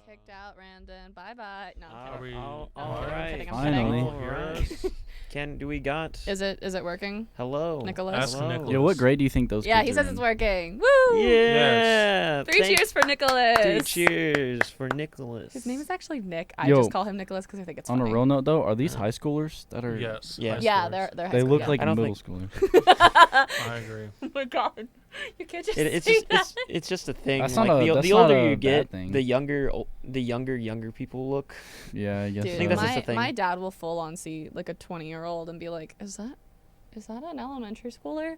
kicked out, Randon. Bye-bye. No, I'm Are kidding. we I'm alright? kidding, I'm Finally. kidding. Alright. Do we got? Is it working? Hello. Nicholas? Ask Hello. Nicholas. Yo, what grade do you think those Yeah, kids he are says in? it's working. Woo! Yeah. Three cheers for Nicholas. 3 cheers for Nicholas. His name is actually Nick. I Yo, just call him Nicholas because I think it's On funny. a real note, though, are these Yeah. high schoolers that are? Yes. Yeah. high Yeah, schoolers. they're high They school, look yeah. like I don't middle think- schoolers. I agree. Oh my god, you can't just It's say just that. it's just a thing. That's like not a- the that's older not a you get, bad thing. the younger people look. Yeah, I guess. Dude, I think that's just the thing. my dad will full on see like a 20-year-old and be like, "Is that an elementary schooler?"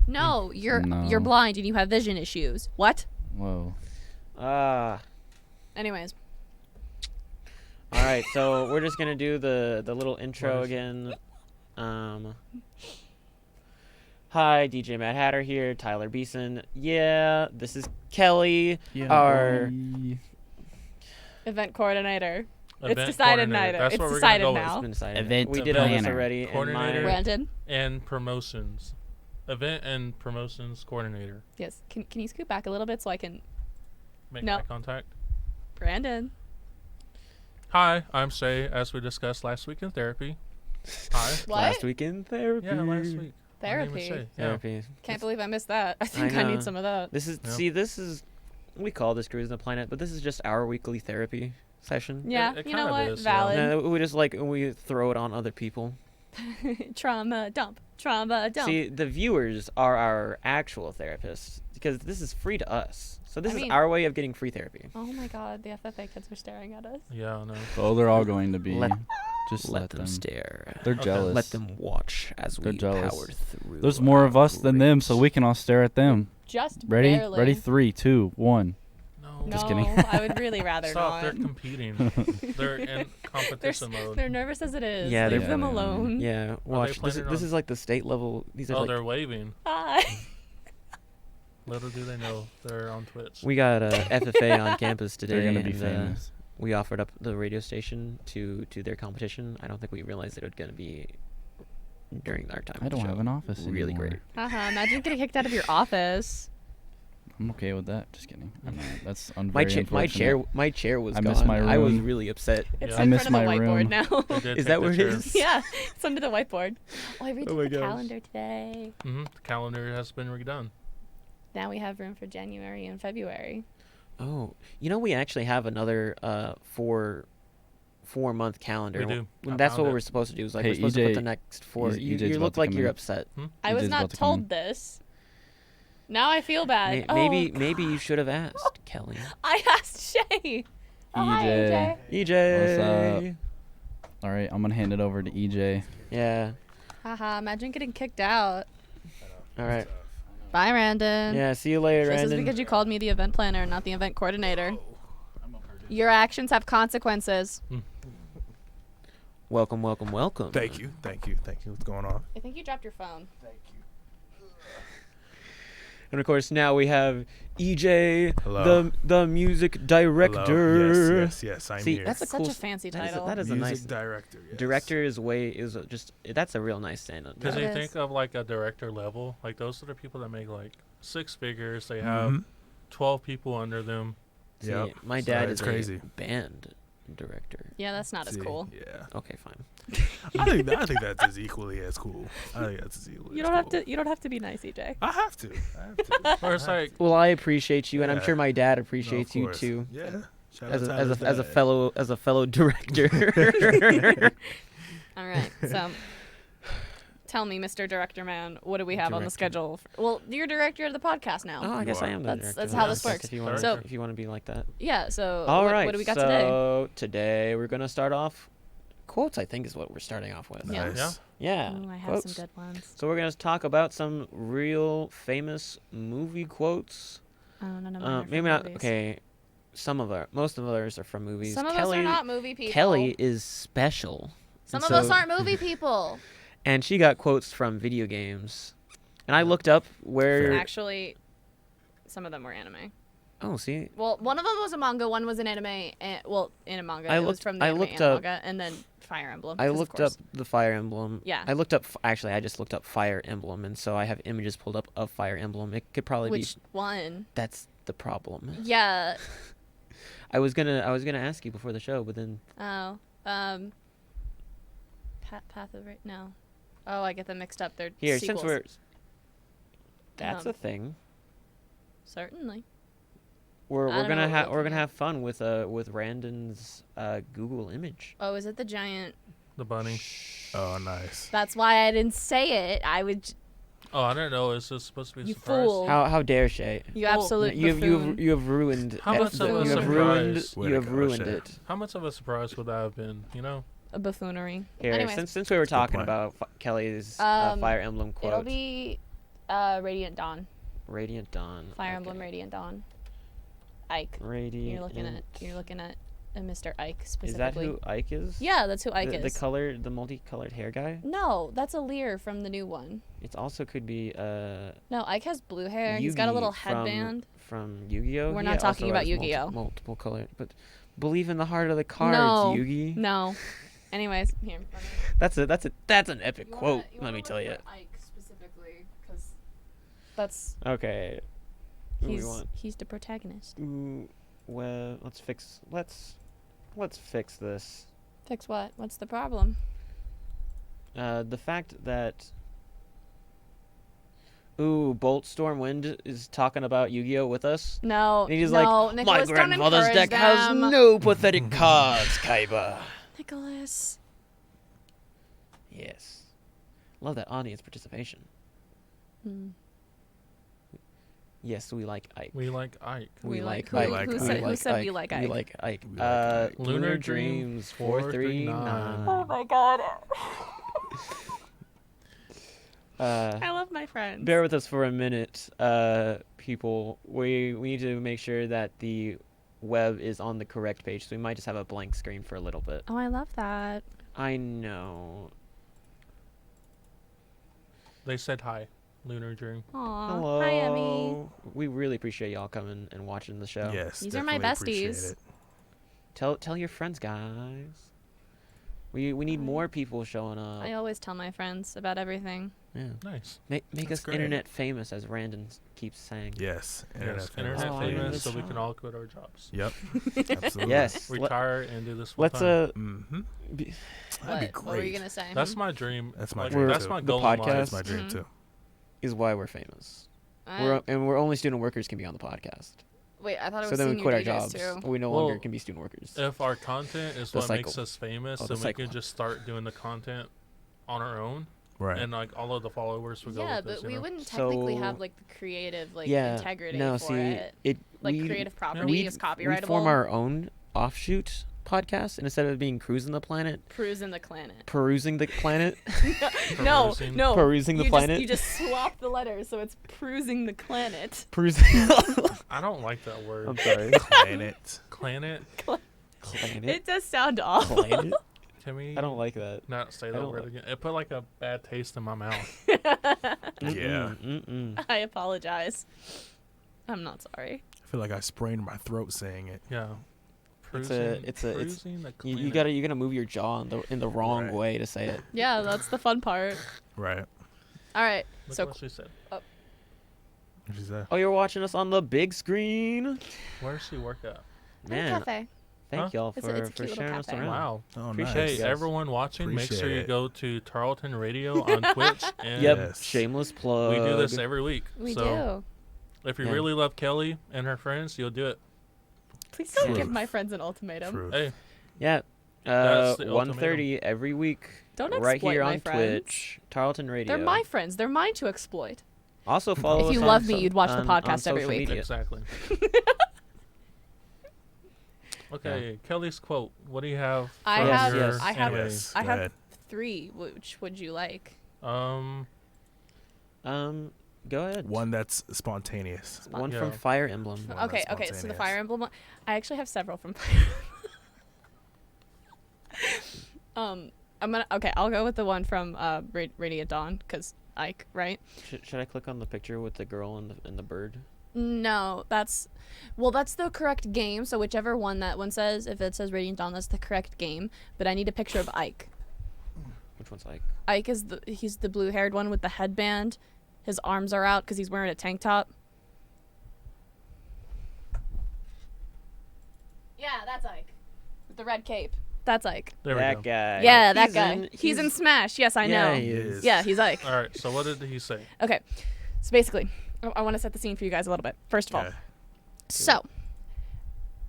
No, you're No. blind and you have vision issues. What? Whoa. Anyways, All right, so we're just gonna do the little intro What is- again. Hi, DJ Mad Hatter here, Tyler Beeson. Yeah, this is Kelly. Yeah. Our event coordinator. Event decided coordinator. neither. That's It's what we're decided gonna go now. It's been decided. Event We did all this planner. already. And Coordinator. Brandon. And promotions. Event and promotions coordinator. Yes. Can you scoot back a little bit so I can? Make No. eye contact. Brandon. Hi, I'm Shay, as we discussed last week in therapy. Hi. What? Last week in therapy. Yeah, last week. My name is Therapy. Shay. Yeah. Therapy. Can't believe I missed that. I think I know. need some of that. This is Yeah. this is we call this Cruisin the Planet, but this is just our weekly therapy session. Yeah. it You know kinda what? is, yeah. Valid. We just we throw it on other people. Trauma dump. Trauma dump. See, the viewers are our actual therapists because this is free to us. So this I is mean- our way of getting free therapy. Oh my god, the FFA kids are staring at us. Yeah, I know. Oh, they're all going to be. Just Let let them them. stare. They're Okay. jealous. Let them watch as They're we jealous. power through. There's more of us our than them, so race. we can all stare at them. Just Ready? barely. Ready? 3, 2, 1. No. No, Just kidding. I would really rather Stop, not. they're competing. They're in They're, competition mode. they're nervous as it is. Yeah, Leave they're- them Yeah, alone. Yeah, watch. This planning on- is like the state level. These are Oh, like they're waving. Hi. Little do they know they're on Twitch. we got FFA on campus today. They're gonna be and, famous. we offered up the radio station to their competition. I don't think we realized it was gonna be during our time. I of the don't show. have an office Really anymore. great. Haha, imagine getting kicked out of your office. I'm okay with that. Just kidding. I'm not. That's My very chair, unfortunate. my chair was I gone. miss my I was room. really upset. It's Yeah. I in miss front of the my whiteboard room. now. They did Is take that the where it chair. is? Yeah, it's under the whiteboard. Oh, I Oh redid my the gosh. calendar today. The calendar has been redone. Now we have room for January and February. Oh, we actually have another 4-month calendar. We do. I That's found what it. we're supposed to do. Is like Hey, we're supposed to put the EJ next 4. You EJ's about look to like come you're in. upset. I was EJ's not about to come in. told this. Now I feel bad. Oh, Maybe you should have asked Kelly. I asked Shay. Oh, hi, EJ. AJ. EJ. All right, I'm gonna hand it over to EJ. Yeah. Haha, imagine getting kicked out. All right. Bye, Randon. Yeah. See you later, This is Brandon. because you called me the event planner, not the event coordinator. Your actions have consequences. Welcome. Thank you. What's going on? I think you dropped your phone. And of course, now we have EJ, Hello. the music director. Hello. Yes, I'm See, here. that's a Such cool a fancy that is a- title. that is a Music nice director. Yes. director that's a real nice stand. Because It you is. think of like a director level, like those are the people that make like 6 figures. They have Mhm. 12 people under them. See, Yep. my So dad it's is crazy. a band director. Yeah, that's not as See, cool. Yeah. Okay, fine. I think that's as equally as cool. I think that's as equally. You as don't have cool. to. You don't have to be nice, EJ. I have to. Or it's like, Well, I appreciate you, and I'm Yeah. sure my dad No, of appreciates you course. too, Yeah. Shout as out a, to as a as a dad. fellow director. All right. So, tell me, Mr. Director Man, what do we have on the Director. schedule? Well, you're director of the podcast now. Oh, I guess I am the That's- director. that's of how the this podcast works. If you want, So- if you want to be like that. Yeah. So, All what, right. what do we got today? so today we're gonna start off quotes. I think is what we're starting off with. Yeah. Nice. Yeah. Yeah. Ooh, I have quotes. some good ones. So we're gonna talk about some real famous movie quotes. Oh, none of mine are Maybe from not. movies. Okay. Most of ours are from movies. Some of Kelly, us are not movie people. Kelly is special. Some and of us so- aren't movie people. And she got quotes from video games. And I looked up where. Actually, some of them were anime. Oh, see, Well, one of them was a manga, one was an anime. In a manga, I it was looked- from the I anime looked and up- manga, and then Fire Emblem. I 'cause of looked up course. the Fire Emblem. Yeah. I looked up. Actually, I just looked up Fire Emblem, and so I have images pulled up of Fire Emblem. It could probably Which be. one? That's the problem. Yeah. I was gonna ask you before the show, but then Oh, Path of Ra- no. Oh, I get them mixed up. They're here sequels. since that's Um, a thing. Certainly. We're I don't know gonna what we're have looking at. fun with Randon's Google image. Oh, is it the giant? The bunny. Oh, nice. That's why I didn't say it. I would. Oh, I didn't know. Is this supposed to be a You surprise? fool. How dare she? You Well, absolute You buffoon. have ruined How it. much of a You have ruined surprise? Way you to have go, ruined Shay. it. How much of a surprise would that have been? You know. A buffoonery. Here, Anyways, since we were Good talking point. about Kelly's Um, Fire Emblem it'll quote, be Radiant Dawn. Radiant Dawn. Fire okay. Emblem Radiant Dawn. Ike. Radiant. You're looking at a Mr. Ike Is that specifically. who Ike is? Yeah, that's who Ike the is. the multicolored hair guy. No, that's a Lear from the new one. It also could be No, Ike has blue hair. He's got a little Yugi headband. from Yu-Gi-Oh. We're He not talking also about has Yu-Gi-Oh. Multiple colored, but believe in the heart of the cards, No. Yugi. No. Anyways, here. That's an epic quote. Let me tell you. Ike specifically, because that's Okay. Who we want? he's the protagonist. Ooh, well, let's fix this. Fix what? What's the problem? The fact that Bolt Stormwind is talking about Yu-Gi-Oh with us. No, And he's no, like, Nicholas, my don't grandfather's encourage deck has them." no pathetic cards, Kaiba. Nicholas. Yes. Love that audience participation. Hmm. Yes, we like Ike. We like Ike. We like Ike. who- like who Ike. said- We who said we like We Ike? like Ike. We like Ike. Lunar Dreams 439. Oh my god. Uh, I love my friends. bear with us for a minute, people. We need to make sure that the web is on the correct page, so we might just have a blank screen for a little bit. Oh, I love that. I know. They said hi. Lunar Dream. Aw. Hello. Hi, Emmy. We really appreciate y'all coming and watching the show. Yes. These are my definitely appreciate besties. it. Tell your friends, guys. We need more people showing up. I always tell my friends about everything. Yeah. Nice. Make That's us great. internet famous, as Randon keeps saying. Yes. Yes, famous. internet Oh, famous, so we yeah. can all quit our jobs. Yep. Absolutely. Yes. Retire and do this full Let's time. Mm-hmm. be- That'd be What were you great. gonna say? That's my dream. That's my Like, dream That's too. my The goal in life. podcast? That's my dream Mhm. too. is why we're famous. Uh, We're only student workers can be on the podcast. wait, I thought it So was then we senior quit our DJs jobs. too. We no Well, longer can be student workers. If our content is The what makes cycle. us famous, Oh, the then we cycle. could just start doing the content on our own, Right. and like all of the followers would go Yeah, with but us. you we know? wouldn't technically So- have like the creative yeah. integrity No, for see, it. Like we, creative property we is copyrightable. we form our own offshoot podcast, and instead of being Cruising the Planet, Cruising the planet. perusing the planet, No, Perusing. no. perusing the you planet, you just swap the letters, so it's cruising the planet. perusing. I don't like that I'm word. sorry. Planet. Planet. Planet. It does sound awful. Planet. Can we I don't like that. not say I that don't word like- again? It put like a bad taste in my mouth. Yeah. Mm-mm. I apologize. I'm not sorry. I feel like I sprained my throat saying it. Yeah. It's Cruising the You planet. gotta move your jaw in the wrong Right. way to say it. Yeah, that's the fun part. Right. All right. Look So what she said. What she said? Oh, you're watching us on the big screen. Where does she work at? Man, cafe. thank Huh? y'all It's for, a cute for little sharing us cafe. around. Wow. Oh, Appreciate nice. it, Hey, guys. everyone watching, make sure Appreciate you it. go to Tarleton Radio on Twitch. And Yep, Yes. shameless plug. we do this every week. We so do. if you Yeah. really love Kelly and her friends, you'll do it. Please don't Truth. give my friends an ultimatum. Truth. Hey, Yeah, That's the 1:30 every week. Don't right exploit here my on friends. Twitch, Tarleton Radio. They're my friends. They're mine to exploit. Also follow If us you on love me, so- you'd watch the on podcast every social week. media. exactly. Okay, Kelly's quote. What do you have? I from have- your yes. I have- anime? Yes. I go have ahead. 3. Which would you like? Go ahead. One that's spontaneous. One Yeah. from Fire Emblem. One Okay, that's okay. So the spontaneous. Fire Emblem one. I actually have several from Fire Emblem. I'll go with the one from Radiant Dawn, because Ike, right? Should I click on the picture with the girl and the bird? No, that's the correct game. So whichever one that one says, if it says Radiant Dawn, that's the correct game. But I need a picture of Ike. Which one's like? Ike is he's the blue-haired one with the headband. His arms are out because he's wearing a tank top. Yeah, that's Ike. With the red cape. That's Ike. There we that go. guy. Yeah, that He's guy. He's in Smash. Yes, I yeah, know. he is. Yeah, he's Ike. All right. So what did he say? Okay. So basically, I want to set the scene for you guys a little bit. First of all, Okay. so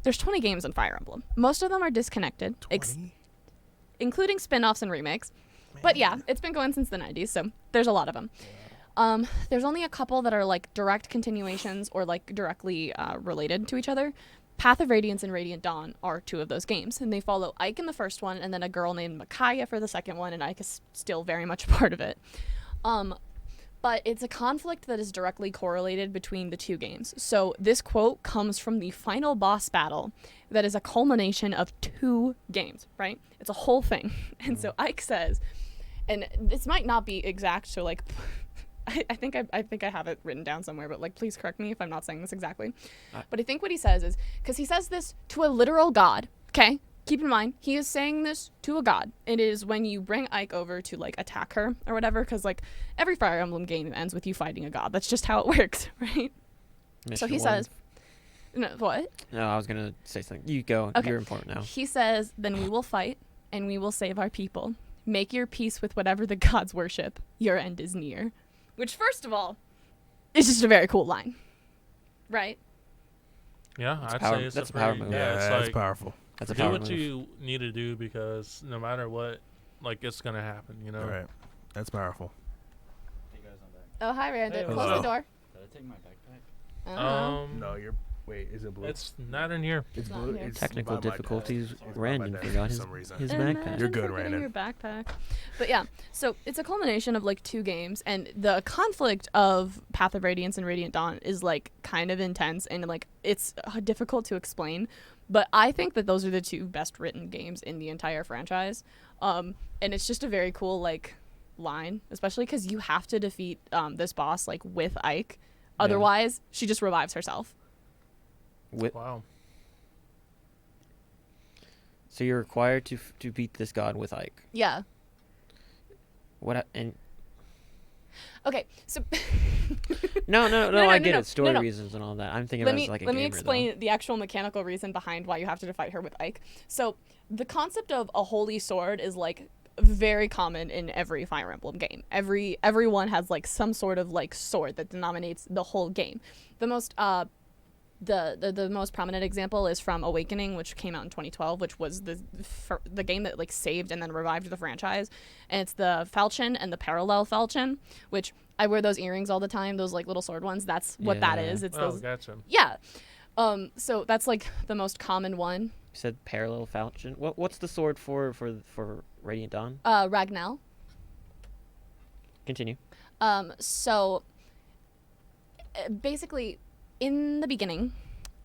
there's 20 games in Fire Emblem. Most of them are disconnected, 20? including spin-offs and remakes. But yeah, it's been going since the 90s, so there's a lot of them. There's only a couple that are like direct continuations or like directly related to each other. Path of Radiance and Radiant Dawn are two of those games, and they follow Ike in the first one, and then a girl named Micaiah for the second one, and Ike is still very much a part of it. But it's a conflict that is directly correlated between the two games. So this quote comes from the final boss battle that is a culmination of 2 games, right? It's a whole thing. And so Ike says, and this might not be exact, so like I think I have it written down somewhere, but like please correct me if I'm not saying this exactly. But I think what he says is, because he says this to a literal god, okay? Keep in mind, he is saying this to a god. It is when you bring Ike over to like attack her or whatever, because like every Fire Emblem game ends with you fighting a god. That's just how it works, right? So Mission he one. says, no, what? No, I was gonna say something. You go. Okay. You're important now. He says, then we will fight and we will save our people. Make your peace with whatever the gods worship. Your end is near. Which, first of all, is just a very cool line, right? Yeah, That's I'd power- say it's that's a a power pretty, move. Yeah, it's that's like powerful. That's a do power what move. you need to do, because no matter what, like it's gonna happen. You know. All right. That's powerful. Oh, hi, Randa. Hey, Close hello. the door. Did I take my backpack? Oh. No, you're. Wait, is it blue? It's not in here. It's not blue. here. It's Technical by my difficulties. desk. It's by my Random desk forgot for his some reason. his Imagine backpack. You're good, forgetting Randon. your backpack. But yeah, so it's a culmination of like 2 games, and the conflict of Path of Radiance and Radiant Dawn is like kind of intense, and like it's difficult to explain. But I think that those are the 2 best written games in the entire franchise, and it's just a very cool like line, especially because you have to defeat this boss like with Ike, Yeah. otherwise she just revives herself. Wow. So you're required to beat this god with Ike. Yeah. And Okay, so no, no, I no, get no, it. Story no. reasons and all that. I'm thinking let about it me as like a let me gamer, explain the actual mechanical reason behind why you have to fight her with Ike. So the concept of a holy sword is like very common in every Fire Emblem game. Everyone has like some sort of like sword that denominates the whole game. The most the most prominent example is from Awakening, which came out in 2012, which was the game that like saved and then revived the franchise. And it's the falchion and the parallel falchion, which I wear those earrings all the time, those like little sword ones. That's what that Yeah. is. It's Oh, those. gotcha. Yeah. So that's like the most common one. You said parallel falchion. What's the sword for Radiant Dawn? Ragnell. Continue. So basically, in the beginning,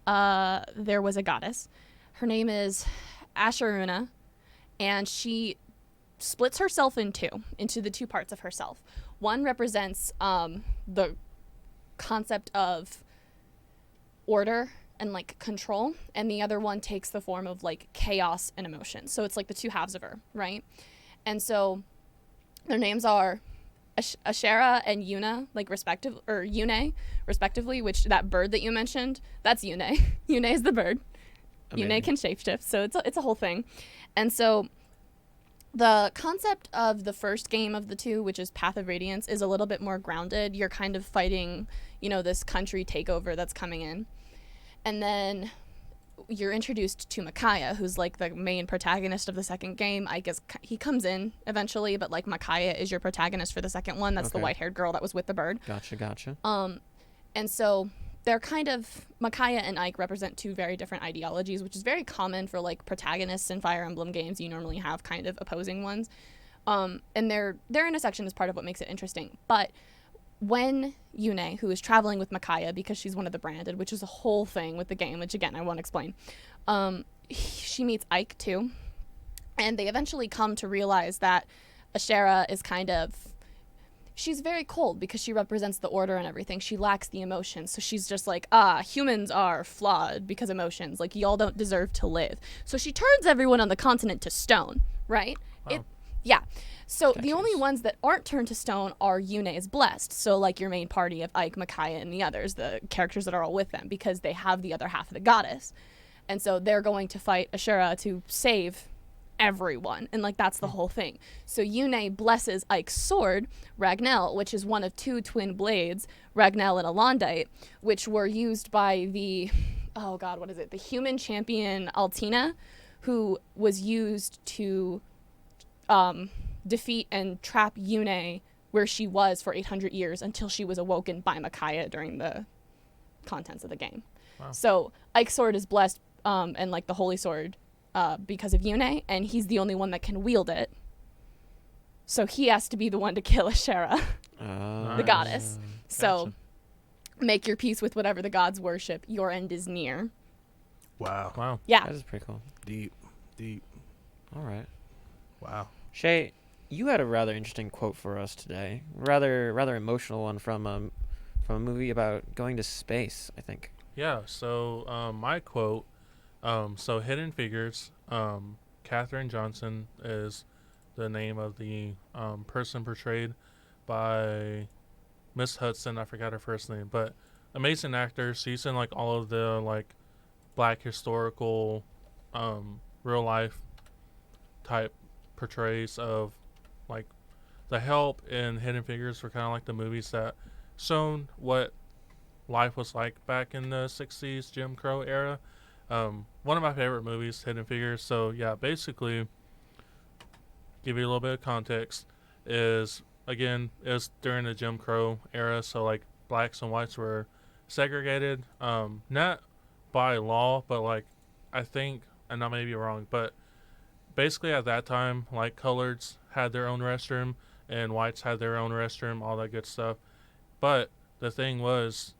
there was a goddess. Her name is Asheruna, and she splits herself into the 2 parts of herself. One represents the concept of order and like control, and the other one takes the form of like chaos and emotion. So it's like the 2 halves of her, right? And so their names are Ashera and Yuna, like Yune, respectively, which that bird that you mentioned, that's Yune. Yune is the bird. Amazing. Yune can shapeshift, so it's a whole thing. And so the concept of the first game of the 2, which is Path of Radiance, is a little bit more grounded. You're kind of fighting, this country takeover that's coming in. And then you're introduced to Micaiah, who's like the main protagonist of the second game. I guess he comes in eventually, but like Micaiah is your protagonist for the second one. That's the Okay. white-haired girl that was with the bird. Gotcha. And so they're kind of, Micaiah and Ike represent 2 very different ideologies, which is very common for like protagonists in Fire Emblem games. You normally have kind of opposing ones. And their intersection is part of what makes it interesting. But when Yune, who is traveling with Micaiah because she's one of the branded, which is a whole thing with the game, which again I won't explain, she meets Ike too, and they eventually come to realize that Ashera is she's very cold because she represents the order and everything. She lacks the emotions, so she's just like, humans are flawed because emotions, like y'all don't deserve to live. So she turns everyone on the continent to stone, right? Wow. Yeah. So the only Statues. ones that aren't turned to stone are Yune's blessed. So like your main party of Ike, Micaiah, and the others, the characters that are all with them, because they have the other half of the goddess. And so they're going to fight Ashera to save everyone. And like that's the whole thing. So Yune blesses Ike's sword, Ragnell, which is one of 2 twin blades, Ragnell and Alondite, which were used by the the human champion Altina, who was used to defeat and trap Yune where she was for 800 years until she was awoken by Micaiah during the contents of the game. Wow. So Ike's sword is blessed and like the holy sword because of Yune, and he's the only one that can wield it. So he has to be the one to kill Ashera, the Nice. goddess. So Gotcha. make your peace with whatever the gods worship. Your end is near. Wow. Wow. Yeah. That is pretty cool. Deep. All right. Wow. Shay, you had a rather interesting quote for us today. Rather emotional one from a movie about going to space, I think. Yeah. So my quote. So Hidden Figures. Katherine Johnson is the name of the person portrayed by Miss Hudson. I forgot her first name, but amazing actor. She's in like all of the like black historical, real life type portrays of like The Help and Hidden Figures were kind of like the movies that shown what life was like back in the 60s Jim Crow era. One of my favorite movies, Hidden Figures. So yeah, basically, give you a little bit of context, is during the Jim Crow era. So like blacks and whites were segregated, not by law, but like I think, and I may be wrong, but basically at that time, like coloreds had their own restroom and whites had their own restroom, all that good stuff. But the thing was,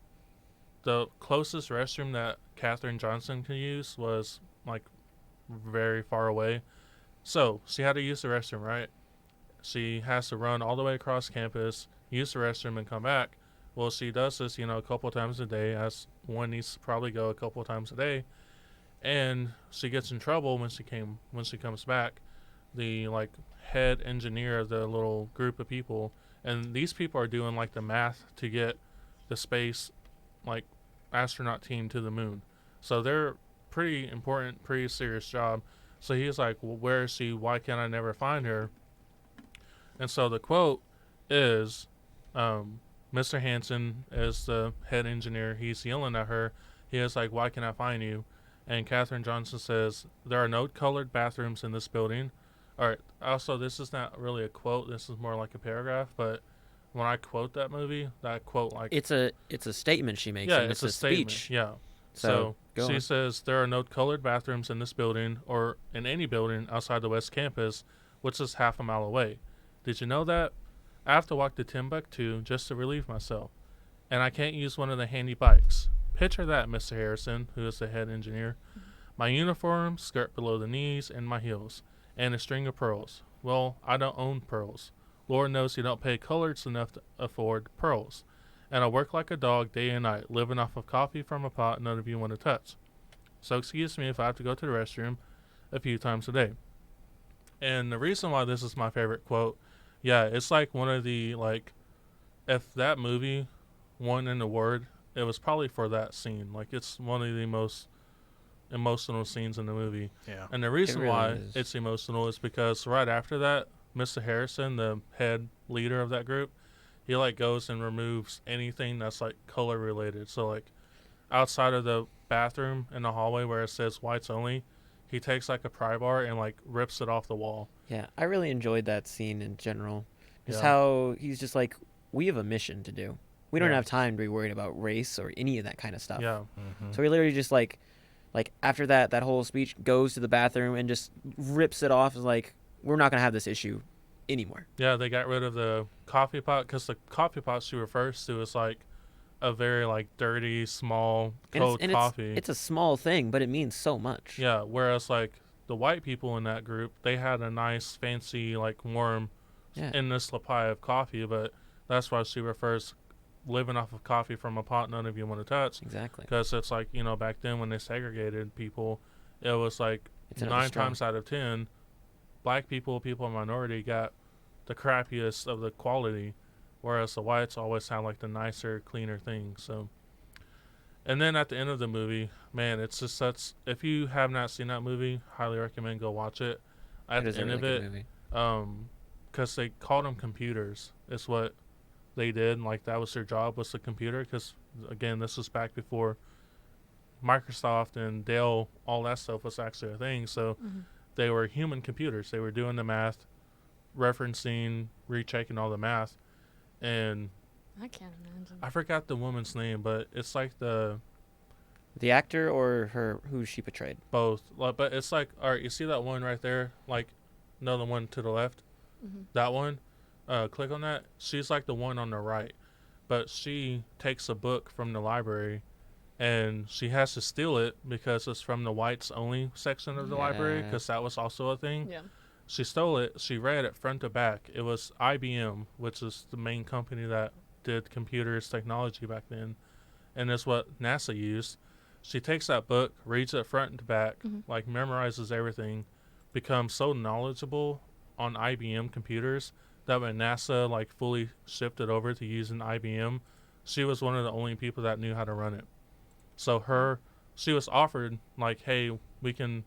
the closest restroom that Katherine Johnson could use was like very far away. So she had to use the restroom, right? She has to run all the way across campus, use the restroom, and come back. Well, she does this, a couple of times a day, as one needs to probably go a couple of times a day. And she gets in trouble when she comes back. The like head engineer of the little group of people, and these people are doing like the math to get the space like astronaut team to the moon. So they're pretty important, pretty serious job. So he's like, well, where is she? Why can't I never find her? And so the quote is, Mr. Hansen is the head engineer. He's yelling at her. He is like, why can't I find you? And Katherine Johnson says, there are no colored bathrooms in this building. All right. Also, this is not really a quote. This is more like a paragraph. But when I quote that movie, that quote like It's a statement she makes. yeah, and it's a statement. speech. Yeah. So, So go she on. says there are no colored bathrooms in this building or in any building outside the West Campus, which is half a mile away. Did you know that? I have to walk to Timbuktu just to relieve myself, and I can't use one of the handy bikes. Picture that, Mr. Harrison, who is the head engineer. My uniform, skirt below the knees, and my heels, and a string of pearls. Well, I don't own pearls. Lord knows you don't pay coloreds enough to afford pearls. And I work like a dog day and night, living off of coffee from a pot none of you want to touch. So excuse me if I have to go to the restroom a few times a day. And the reason why this is my favorite quote, yeah, it's like one of the, like, if that movie won an award, it was probably for that scene. Like, it's one of the most emotional scenes in the movie. Yeah. And the reason really why is. it's emotional is because right after that, Mr. Harrison, the head leader of that group, he like goes and removes anything that's like color related. So like outside of the bathroom in the hallway where it says whites only, he takes like a pry bar and like rips it off the wall. Yeah, I really enjoyed that scene in general. Just Yeah. how he's just like, we have a mission to do. We don't Yeah. have time to be worried about race or any of that kind of stuff. Yeah. Mm-hmm. So he literally just like after that whole speech goes to the bathroom and just rips it off. Is like, we're not gonna have this issue anymore. Yeah, they got rid of the coffee pot because the coffee pot she refers to is like a very like dirty, small, cold and coffee. it's a small thing, but it means so much. Yeah, whereas like the white people in that group, they had a nice, fancy, like warm, Yeah. endless supply of coffee. But that's why she refers living off of coffee from a pot none of you want to touch. Exactly. Because it's like, back then when they segregated people, it was like It's another 9 straw. times out of 10, black people in minority got the crappiest of the quality, whereas the whites always sound like the nicer, cleaner thing. So, And then at the end of the movie, man, it's just such. If you have not seen that movie, highly recommend go watch it. At It is the a end really of good it, movie. because they called them computers. It's what they did. Like that was their job, was the computer. Because again, this was back before Microsoft and Dell, all that stuff was actually a thing. So they were human computers. They were doing the math, referencing, rechecking all the math, and I can't imagine. I forgot the woman's name, but it's like the The actor or her who she portrayed? both. Like, but it's like, all right, you see that one right there? Like, no, the one to the left. That one. Click on that. She's like the one on the right, but she takes a book from the library, and she has to steal it because it's from the whites only section of the library, Yeah. because that was also a thing. Yeah. She stole it. She read it front to back. It was IBM, which is the main company that did computers technology back then, and it's what NASA used. She takes that book, reads it front to back, like memorizes everything, becomes so knowledgeable on IBM computers that when NASA like fully shifted over to using IBM, she was one of the only people that knew how to run it. So she was offered like, hey, we can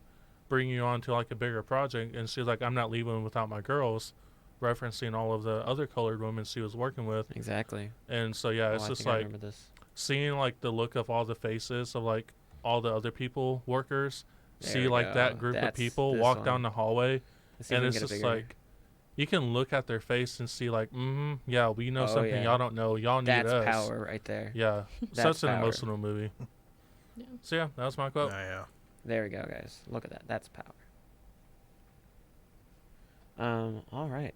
bring you on to like a bigger project, and she's like, I'm not leaving without my girls, referencing all of the other colored women she was working with. Exactly. And so yeah, it's I just think I like remember this. seeing like the look of all the faces of like all the other people workers, There see we like go. that group of That's people this walk one. down the hallway, Let's see if and we it's can get just a bigger- like you can look at their face and see like, yeah, we know Oh, something yeah. y'all don't know, y'all need That's us. power right there. Yeah, That's such an power. emotional movie. Yeah. So yeah, that was my quote. Yeah. There we go, guys. Look at that. That's power. All right.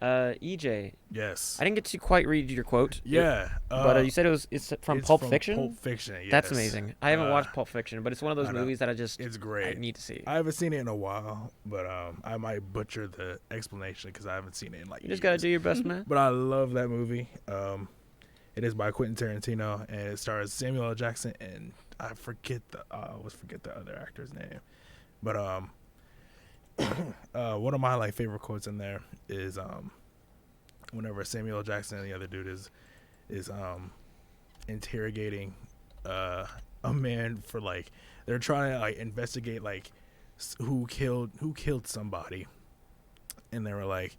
EJ, Yes. I didn't get to quite read your quote. Yeah. But you said it's from Pulp Fiction? Pulp Fiction. Yes. That's amazing. I haven't Uh, watched Pulp Fiction, but it's one of those I know. movies that It's I great. need to see. I haven't seen it in a while, but I might butcher the explanation because I haven't seen it in like You just got to years. do your best, man. But I love that movie. It is by Quentin Tarantino, and it stars Samuel L. Jackson and I always forget the other actor's name. But one of my like favorite quotes in there is whenever Samuel L. Jackson and the other dude is interrogating a man for like they're trying to like investigate like who killed somebody, and they were like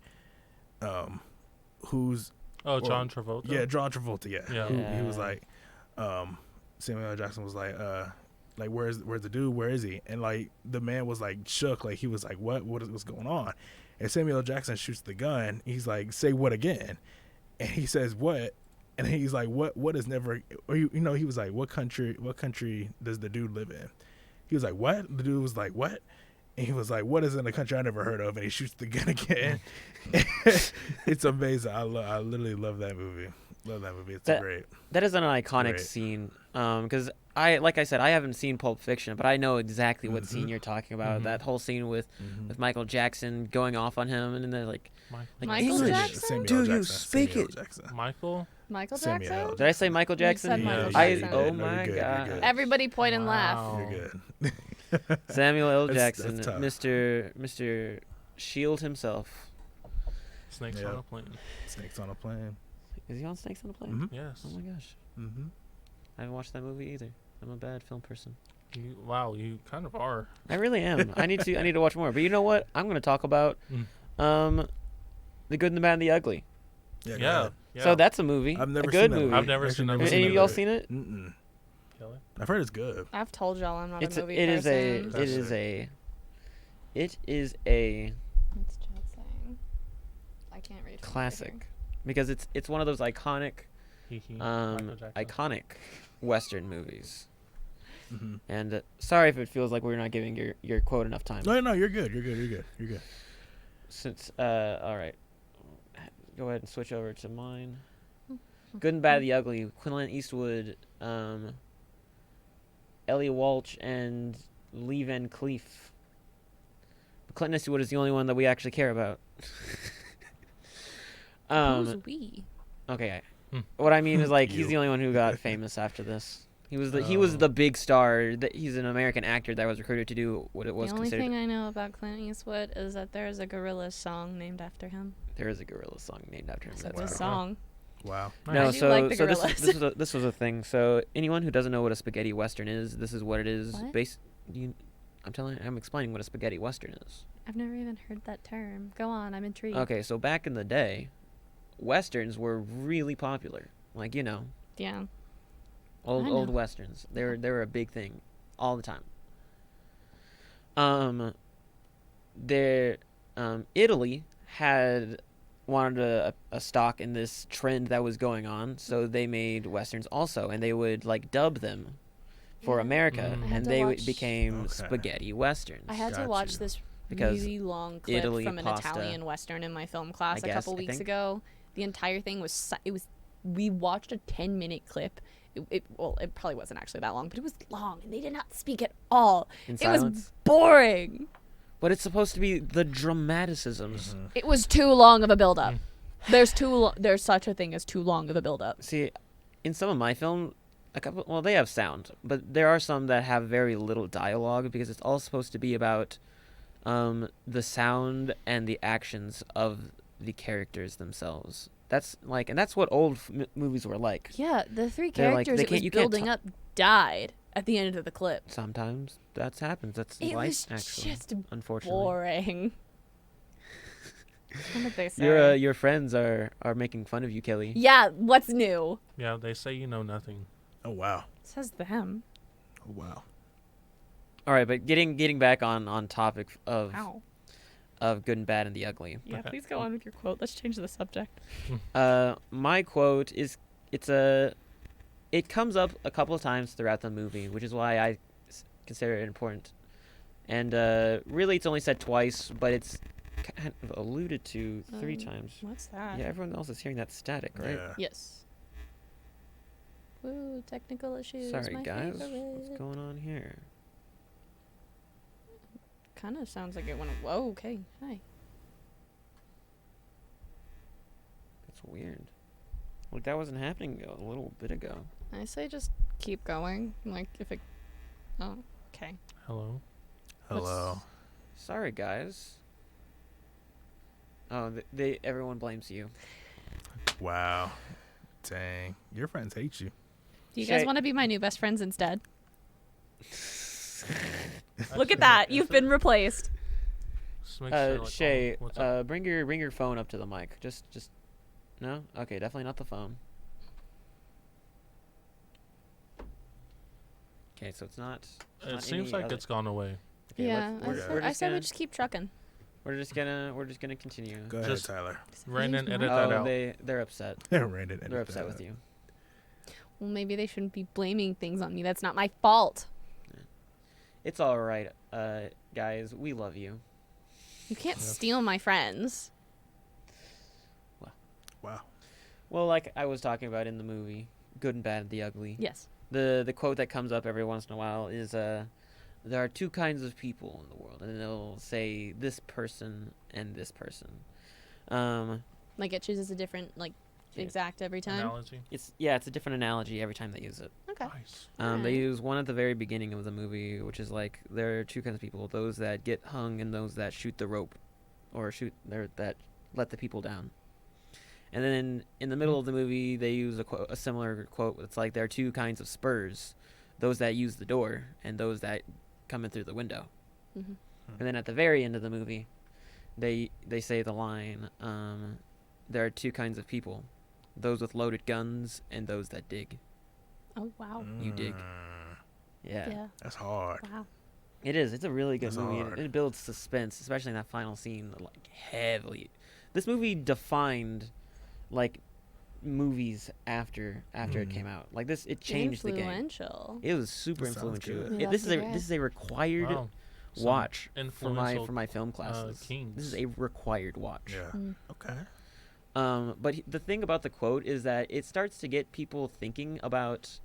who's Oh, John Travolta. yeah, John Travolta. Yeah. Yeah. He was like, Samuel L. Jackson was like, where's the dude? Where is he? And like the man was like shook, like he was like, what's going on? And Samuel L. Jackson shoots the gun. He's like, say what again? And he says what? And he's like, what is never? Or he was like, what country does the dude live in? He was like, what? The dude was like, what? And he was like, what is in a country I never heard of? And he shoots the gun again. It's amazing. I literally love that movie. Love that movie. It's great. That is an iconic Great. scene. Because like I said, I haven't seen Pulp Fiction, but I know exactly what scene you're talking about. Mhm. That whole scene with Michael Jackson going off on him, and then they're like Michael English. Jackson? Samuel Do L. you Jackson, speak Samuel it? L. Jackson. Michael. Michael Samuel L. Jackson? Did I say Michael Jackson? said Michael I Jackson. oh No, you're my good, you're god. good. Everybody point and laugh. Wow. You're good. Samuel L. That's Jackson, tough. Mr. Shield himself. Snakes Yeah. on a plane. Snakes on a plane. Is he on Snakes on a Plane? Mhm. Yes. Oh my gosh, Mm-hmm. I haven't watched that movie either. I'm a bad film person. Wow, you kind of are. I really am. I need to watch more. But you know what? I'm going to talk about The Good and the Bad and the Ugly. Yeah. So that's a movie. I've never a seen good that movie. I've never seen that Any movie. of y'all seen it? Mm-mm. Kelly? I've heard it's good. I've told y'all I'm not It's a movie it is a person. it is a it is a What's Chad saying? I can't read. from classic because it's one of those iconic Michael Jackson. iconic Western movies. Mm-hmm. And sorry if it feels like we're not giving your quote enough time. No, you're good. You're good. You're good. You're good. Since all right, go ahead and switch over to mine. Good and Bad, the Ugly. Clint Eastwood, Ellie Walsh, and Lee Van Cleef. Clint Eastwood is the only one that we actually care about. Who's we? Okay. Hmm. What I mean is like he's You. the only one who got famous after this. He was the big star. He's an American actor that was recruited to do what it was The only considered. thing I know about Clint Eastwood is that there is a Gorillaz song named after him. There is a Gorilla song named after him. So That's it's a correct. song. Wow. No, I do so like the so gorillas. this was a thing. So anyone who doesn't know what a spaghetti western is, this is what it is. What? I'm explaining what a spaghetti western is. I've never even heard that term. Go on, I'm intrigued. Okay, so back in the day, westerns were really popular. Like, you know, Yeah. old I know. old westerns. They were a big thing all the time. There Italy had wanted a stock in this trend that was going on, so they made westerns also, and they would like dub them for Yeah. America, Mm. I had and to they watch- became Okay. spaghetti westerns. I had to Got watch you. this Because really long clip Italy, from an pasta, Italian western in my film class a guess, couple I weeks think. ago. The entire thing was we watched a 10-minute clip. It probably wasn't actually that long, but it was long, and they did not speak at all. in It silence. was boring. But it's supposed to be the dramaticisms. It was too long of a build up. There's such a thing as too long of a build up. See, in some of my film, they have sound, but there are some that have very little dialogue because it's all supposed to be about the sound and the actions of the characters themselves. That's like, and that's what old movies were like. Yeah, the three They're like- characters they it was can't- you can't building ta- up died at the end of the clip. Sometimes that happens. That's It life, was actually. just Unfortunately, boring. What did they say? your friends are making fun of you, Kelly. Yeah, what's new? Yeah, they say you know nothing. Oh wow. Says them. Oh wow. All right, but getting back on topic of Ow. good and bad and the ugly. Yeah, Okay. please go on with your quote. Let's change the subject. My quote is it comes up a couple of times throughout the movie, which is why I consider it important. And really, it's only said twice, but it's kind of alluded to 3 times. What's that? Yeah, everyone else is hearing that static, right? Yeah. Yes. Woo, technical issues. Sorry, my guys. What's favorite. going on here? Kind of sounds like it went. Whoa, okay. Hi. That's weird. Like, that wasn't happening a little bit ago. I say just keep going. Like, if it. Oh, okay. Hello. Hello. Sorry, guys. Oh, everyone blames you. Wow. Dang. Your friends hate you. Do you guys Shay- want to be my new best friends instead? Look at that. You've been replaced. Just make sure, like, Shay, what's up? bring your phone up to the mic. Just no? Okay, definitely not the phone. Okay, so it's not. It seems like it's gone away. Okay, Yeah, we're I said we just keep trucking. we're just gonna continue. Go ahead, Just- Tyler. Brandon, Use edit my- that Oh, out. they're upset. Brandon, They're upset with you. Well, maybe they shouldn't be blaming things on me. That's not my fault. It's all right, guys. We love you. You can't Yes. steal my friends. Wow. Well, like I was talking about in the movie, Good and Bad, the Ugly. Yes. The quote that comes up every once in a while is there are 2 kinds of people in the world, and they'll say this person and this person. Like it chooses a different Yeah. exact every time. Analogy. It's a different analogy every time they use it. Okay. Nice. They Alright. use one at the very beginning of the movie, which is like there are 2 kinds of people: those that get hung and those that shoot the rope, or that let the people down. And then in the middle of the movie, they use a similar quote. It's like there are 2 kinds of spurs: those that use the door and those that come in through the window. Mhm. And then at the very end of the movie, they say the line, there are 2 kinds of people: those with loaded guns and those that dig. Oh wow. You dig. Yeah. Yeah. That's hard. Wow. It is. It's a really good That's movie. hard. It builds suspense, especially in that final scene, like heavily. This movie defined like movies after it came out. Like this, it changed the game. Influential. It was super That sounds influential. good. Yeah, This is that's this is a required Wow. Some watch for influential, my film classes. kings. This is a required watch. Yeah. Mm. Okay. But the thing about the quote is that it starts to get people thinking about,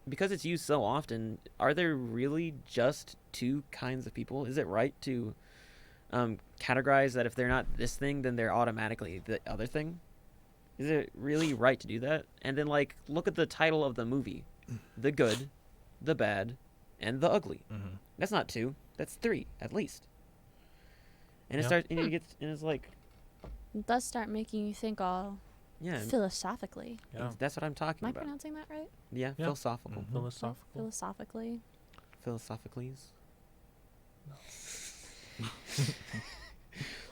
because it's used so often, are there really just 2 kinds of people? Is it right to categorize that if they're not this thing, then they're automatically the other thing? Is it really right to do that? And then, like, look at the title of the movie: The Good, the Bad, and the Ugly. Mm-hmm. That's not 2. That's 3 at least. And it Yeah. starts, and it gets, and it's like, It does start making you think all Yeah, Philosophically. Yeah. that's what I'm talking Am I about. pronouncing that right? Yeah, Yeah. philosophical. Mhm. Philosophical. Philosophically. Philosophically.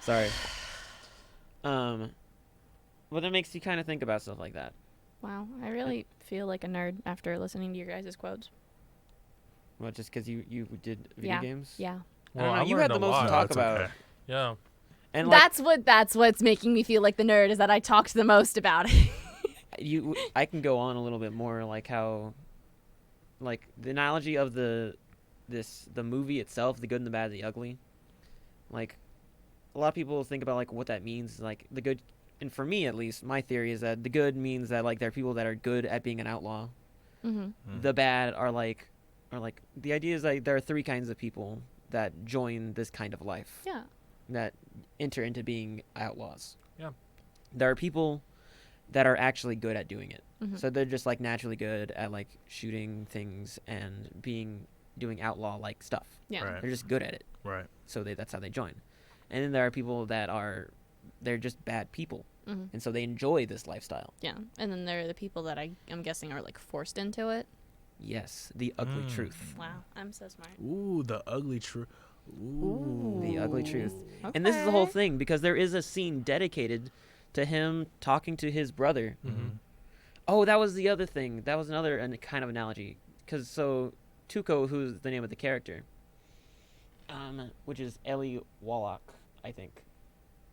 Sorry. But it makes you kind of think about stuff like that. Wow, I really feel like a nerd after listening to your guys' quotes. Well, just because you did video Yeah. games. Yeah. I don't know, I you had learned the a most to lot. talk it's about. okay. Yeah. And like That's what's making me feel like the nerd is that I talked the most about it. I can go on a little bit more, like how, like the analogy of the movie itself, The Good and the Bad and the Ugly. Like, a lot of people think about like what that means. Like the good, and for me at least, my theory is that the good means that like there are people that are good at being an outlaw. Mm-hmm. Mm. The bad are like the idea is like there are three kinds of people that join this kind of life. Yeah. That enter into being outlaws. Yeah. There are people that are actually good at doing it. Mm-hmm. So they're just like naturally good at like shooting things and doing outlaw like stuff. Yeah. Right. They're just good at it. Right. So that's how they join. And then there are people that they're just bad people. Mm-hmm. And so they enjoy this lifestyle. Yeah. And then there are the people that I'm guessing are like forced into it. Yes, the ugly Mm. truth. Wow, I'm so smart. Ooh, the ugly truth. Ooh. The ugly truth. Okay. And this is the whole thing because there is a scene dedicated to him talking to his brother. Mm-hmm. Oh, that was the other thing. That was another kind of analogy. Because so Tuco, who's the name of the character, which is Eli Wallach, I think,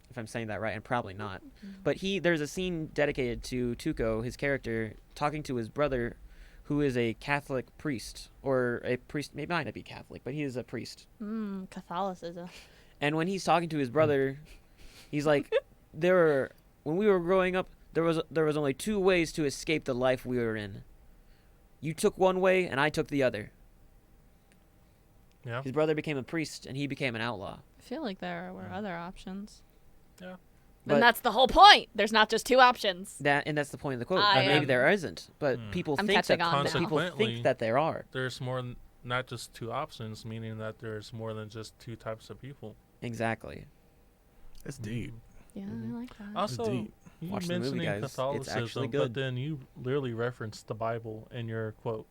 if I'm saying that right, and probably not. But there's a scene dedicated to Tuco, his character, talking to his brother, who is a Catholic priest, or a priest. Maybe might not be Catholic, but he is a priest. Catholicism. And when he's talking to his brother, he's like, when we were growing up, there was only two ways to escape the life we were in. You took one way, and I took the other. Yeah. His brother became a priest, and he became an outlaw. I feel like there were other options. Yeah. But And that's the whole point. There's not just two options. that's the point of the quote. I Maybe am- there isn't, but people I'm think catching that on now. people Consequently- think that there are. There's more than not just two options, meaning that there's more than just two types of people. Exactly. That's deep. Yeah, Mhm. I like that. Also, deep. you Watch the movie, mentioning guys. It's Catholicism, actually but good. then you literally referenced the Bible in your quote.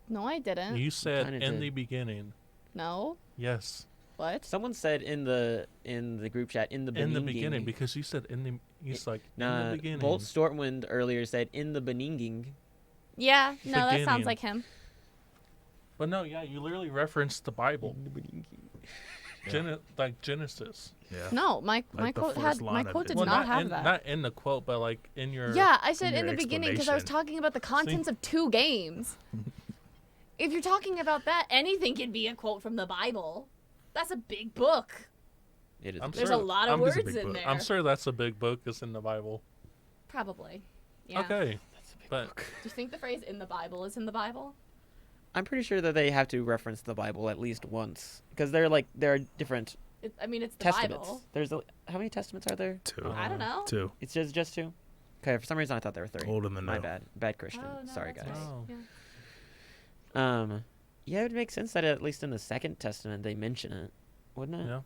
No, I didn't. You said kinda in did. the beginning. No. Yes, What? Someone said in the group chat in the in the Beninging. beginning, because you said in the. He's like in Nah, the beginning. Bolt Stortwind earlier said in the Beninging. Yeah. No, that sounds Beginning. like him. But no, yeah, you literally referenced the Bible, In the Beninging. like Genesis. Yeah. No, my Like the quote first had line my of quote it. did Well, not have in, that. not in the quote, but like in your. Yeah, I said in in the your beginning because I was explanation. talking about the contents of two games. If you're talking about that, anything can be a quote from the Bible. That's a big book. It is. I'm a There's big a book. lot of It's a words big in book. there. I'm sure that's a big book. It's in the Bible. Probably. Yeah. Okay, That's a big but book. Do you think the phrase "in the Bible" is in the Bible? I'm pretty sure that they have to reference the Bible at least once because there are different I mean, it's the testaments. Bible. How many testaments are there? Two. I don't know. Two. It's just two. Okay, for some reason I thought there were three. Older than My no. bad Christian. Oh, no, Sorry that's guys. right. Oh. Yeah. Yeah, it would make sense that at least in the Second Testament they mention it, wouldn't it? yeah,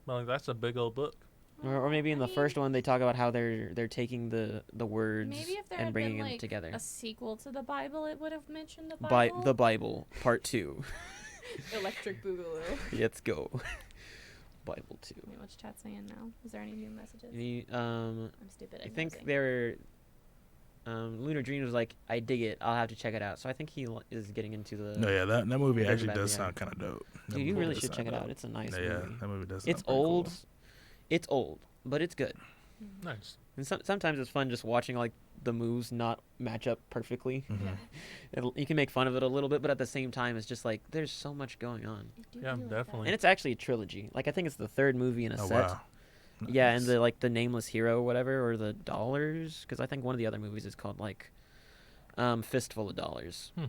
well, like, that's a big old book. Or maybe in I the first mean, one they talk about how they're taking the words Maybe if there and had bringing been them like together. a sequel to the Bible, it would have mentioned the By Bible. the Bible, Part 2. Electric Boogaloo. Let's go. Bible 2. Wait, what's chat saying now? Is there any new messages? I'm stupid. I at think nosing. they're Lunar Dreams was like, I dig it. I'll have to check it out. So I think he is getting into the. No, yeah, that movie Good and actually Bad, does yeah. sound kind of dope. That Dude, you movie really does should check sound it out. dope. It's a nice Yeah, movie. that movie does. It's sound pretty old. cool. It's old, but it's good. Nice. And sometimes it's fun just watching like the moves not match up perfectly. Mhm. You can make fun of it a little bit, but at the same time, it's just like there's so much going on. I do Yeah, feel like definitely. And it's actually a trilogy. Like I think it's the third movie in a Oh set. wow. Yeah, and Nice. the Nameless Hero, whatever, or the Dollars, because I think one of the other movies is called like Fistful of Dollars. Fair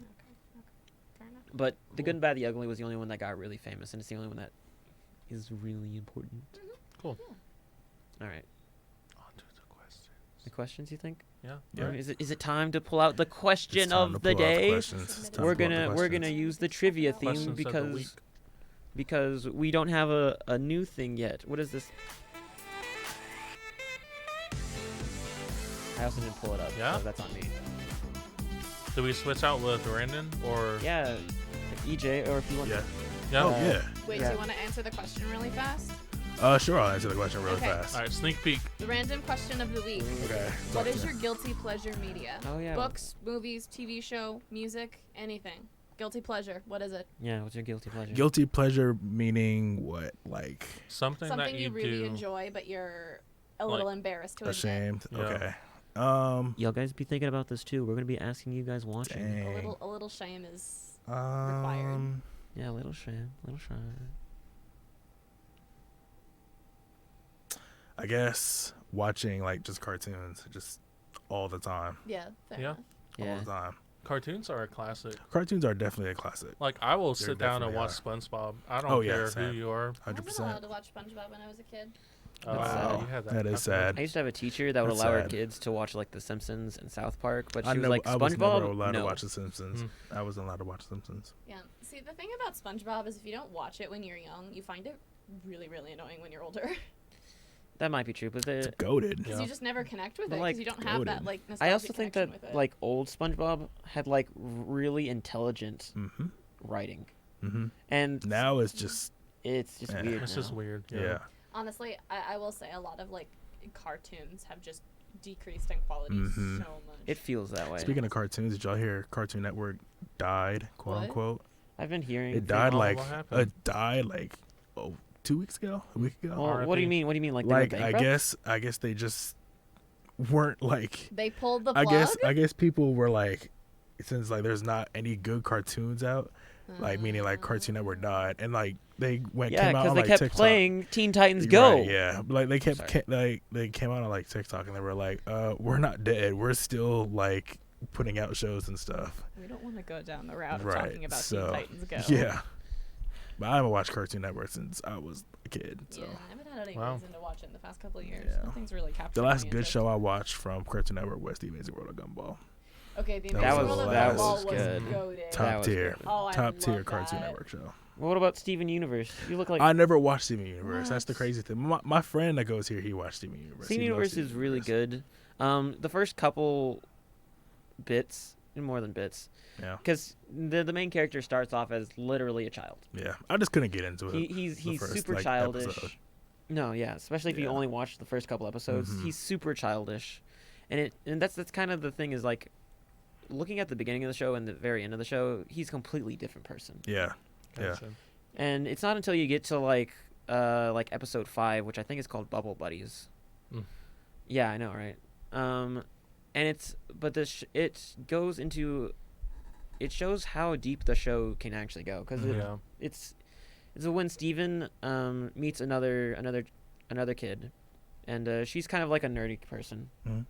enough. But The Good Cool. and Bad, the Ugly was the only one that got really famous, and it's the only one that is really important. Cool. All right, On to the questions. the questions you think? Yeah. Yeah. alright. Is it time to pull out the question It's time to of the pull out day? questions. It's time We're to pull out the gonna questions. use the trivia theme Questions of the week. because we don't have a new thing yet. What is this? I also didn't pull it up, Yeah? so that's on me. Do we switch out with Brandon or? Yeah, EJ, or if you want. Yeah. Yeah. Oh yeah. Wait, Yeah. do you want to answer the question really fast? Sure. I'll answer the question really Okay. fast. All right. Sneak peek. The random question of the week. Okay. What is your guilty pleasure media? Oh yeah. Books, movies, TV show, music, anything. Guilty pleasure. What is it? Yeah. What's your guilty pleasure? Guilty pleasure meaning what? Like Something that Something you you really do. enjoy, but you're a little embarrassed to admit. ashamed. Yeah. Okay. Y'all guys be thinking about this too. We're gonna be asking you guys watching. Dang. A little shame is required. Yeah, little shame, little shame. I guess watching like just cartoons, just all the time, Yeah, fair Yeah. enough. all Yeah. the time. Cartoons are a classic. Cartoons are definitely a classic. Like I will They're sit down and definitely watch SpongeBob. I don't care who same. you are. 100%. I was allowed to watch SpongeBob when I was a kid. That's Wow. You had That is I forgot. sad. I used to have a teacher that would That's allow her sad. kids to watch like The Simpsons and South Park, but she I was know like I was never SpongeBob. allowed No. to watch The Simpsons. Mm. I wasn't allowed to watch The Simpsons. Yeah. See, the thing about SpongeBob is if you don't watch it when you're young, you find it really, really annoying when you're older. That might be true, but It's the, goaded. Because Yeah. you just never connect with But, it. like, Because you don't have that goated. like I nostalgic also think that connection with it. like old SpongeBob had like really intelligent Mm-hmm. writing, Mm-hmm. and Now it's just it's just Yeah. weird. It's now. just weird. yeah. honestly, I will say a lot of like cartoons have just decreased in quality Mhm. so much. It feels that way. Speaking of cartoons, did y'all hear Cartoon Network died, quote What? unquote? I've been hearing. It died Oh, like what happened? 2 weeks ago, a week ago. Well, what do you RIP. mean? What do you mean? Like, they were Like bankrupt? I guess they just weren't like. They pulled the I plug. guess people were like, since like there's not any good cartoons out, like meaning like Cartoon Network died, and like they Yeah, came out because on they like kept TikTok. playing Teen Titans Go. Right, yeah, but, like they kept Sorry. they came out on like TikTok and they were like, we're not dead, we're still like putting out shows and stuff. We don't want to go down the route of Right, talking about so, Teen Titans Go. Yeah, but I haven't watched Cartoon Network since I was a kid. So Yeah, I haven't had any Wow. reason to watch it in the past couple of years. Yeah. Nothing's really captured the my last good interest. show I watched from Cartoon Network was The Amazing World of Gumball. Okay, the That Amazing was- World of that Gumball was was good. goated. Top That was tier, good. Oh, I top tier love Cartoon that. Network show. Well, what about Steven Universe? You look like I never watched Steven Universe. That's the What? crazy thing. My friend that goes here, he watched Steven Universe. Steven He loves Universe Steven is really Universe. good. The first couple bits, more than bits, Yeah, because the main character starts off as literally a child. yeah. I just couldn't get into it. He's the first, super like, childish. episode. No, yeah, especially if you Yeah. only watch the first couple episodes, Mhm. he's super childish, and that's kind of the thing is like, looking at the beginning of the show and the very end of the show, he's a completely different person. Yeah, Yeah. Gotcha. And it's not until you get to like episode 5, which I think is called Bubble Buddies. Mm. Yeah, I know, right? And it goes into, it shows how deep the show can actually go, because Yeah. it's when Steven meets another kid, and she's kind of like a nerdy person. Mhm.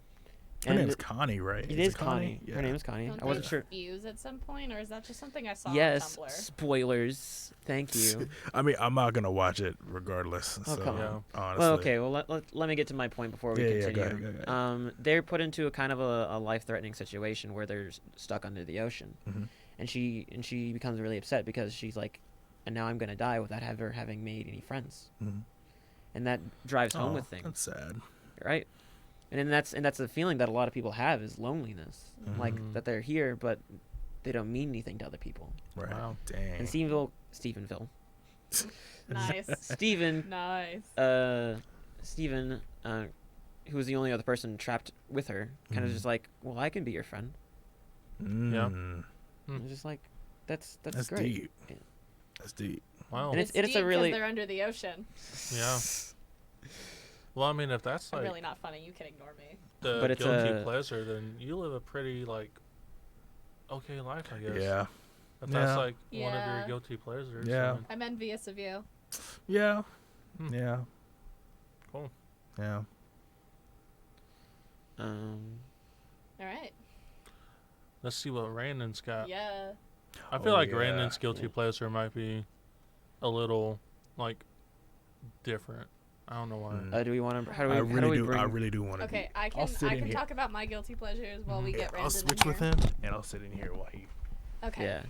Her And name's Connie, right? it Is is Connie. Yeah. Her name is Connie. Don't I wasn't they sure. fuse at some point, or is that just something I saw Yes, on Tumblr? spoilers. Thank you. I mean, I'm not gonna watch it regardless. Oh, so, come on. honestly. Well, okay. Well, let me get to my point before we Yeah, continue. go ahead. They're put into a kind of a life-threatening situation where they're stuck under the ocean, Mhm. and she becomes really upset because she's like, and now I'm gonna die without ever having made any friends, Mhm. and that drives home Aw, with things, That's sad. right? And then that's a feeling that a lot of people have is loneliness, like Mhm. that they're here but they don't mean anything to other people. Right. Wow. Dang. And Stevenville, Nice. Steven, Nice. Steven, who was the only other person trapped with her, kind of Mhm. just like, well, I can be your friend. Mm, Hmm. And just like, that's That's great. deep. Yeah. That's deep. Wow. And it's deep a 'cause really- they're under the ocean. Yeah. Well, I mean, if that's I'm like really not funny. You can ignore me. the But it's guilty a- pleasure, then you live a pretty like okay life, I guess. Yeah. If that's Yeah. like one of Yeah. your guilty pleasures. Yeah. then- I'm envious of you. Yeah. Hmm. Yeah. Cool. Yeah. All right. Let's see what Randon's got. Yeah. I feel Oh, like yeah. Randon's guilty Yeah. pleasure might be a little like different. I don't know why. Mm. Do we want to? How do we? I how do really we do. bring? I really do want to. Okay, I I'll can sit I in can here. talk about my guilty pleasures while we Mhm. get Brandon I'll switch in with here. him, and I'll sit in here while he Okay. Yeah.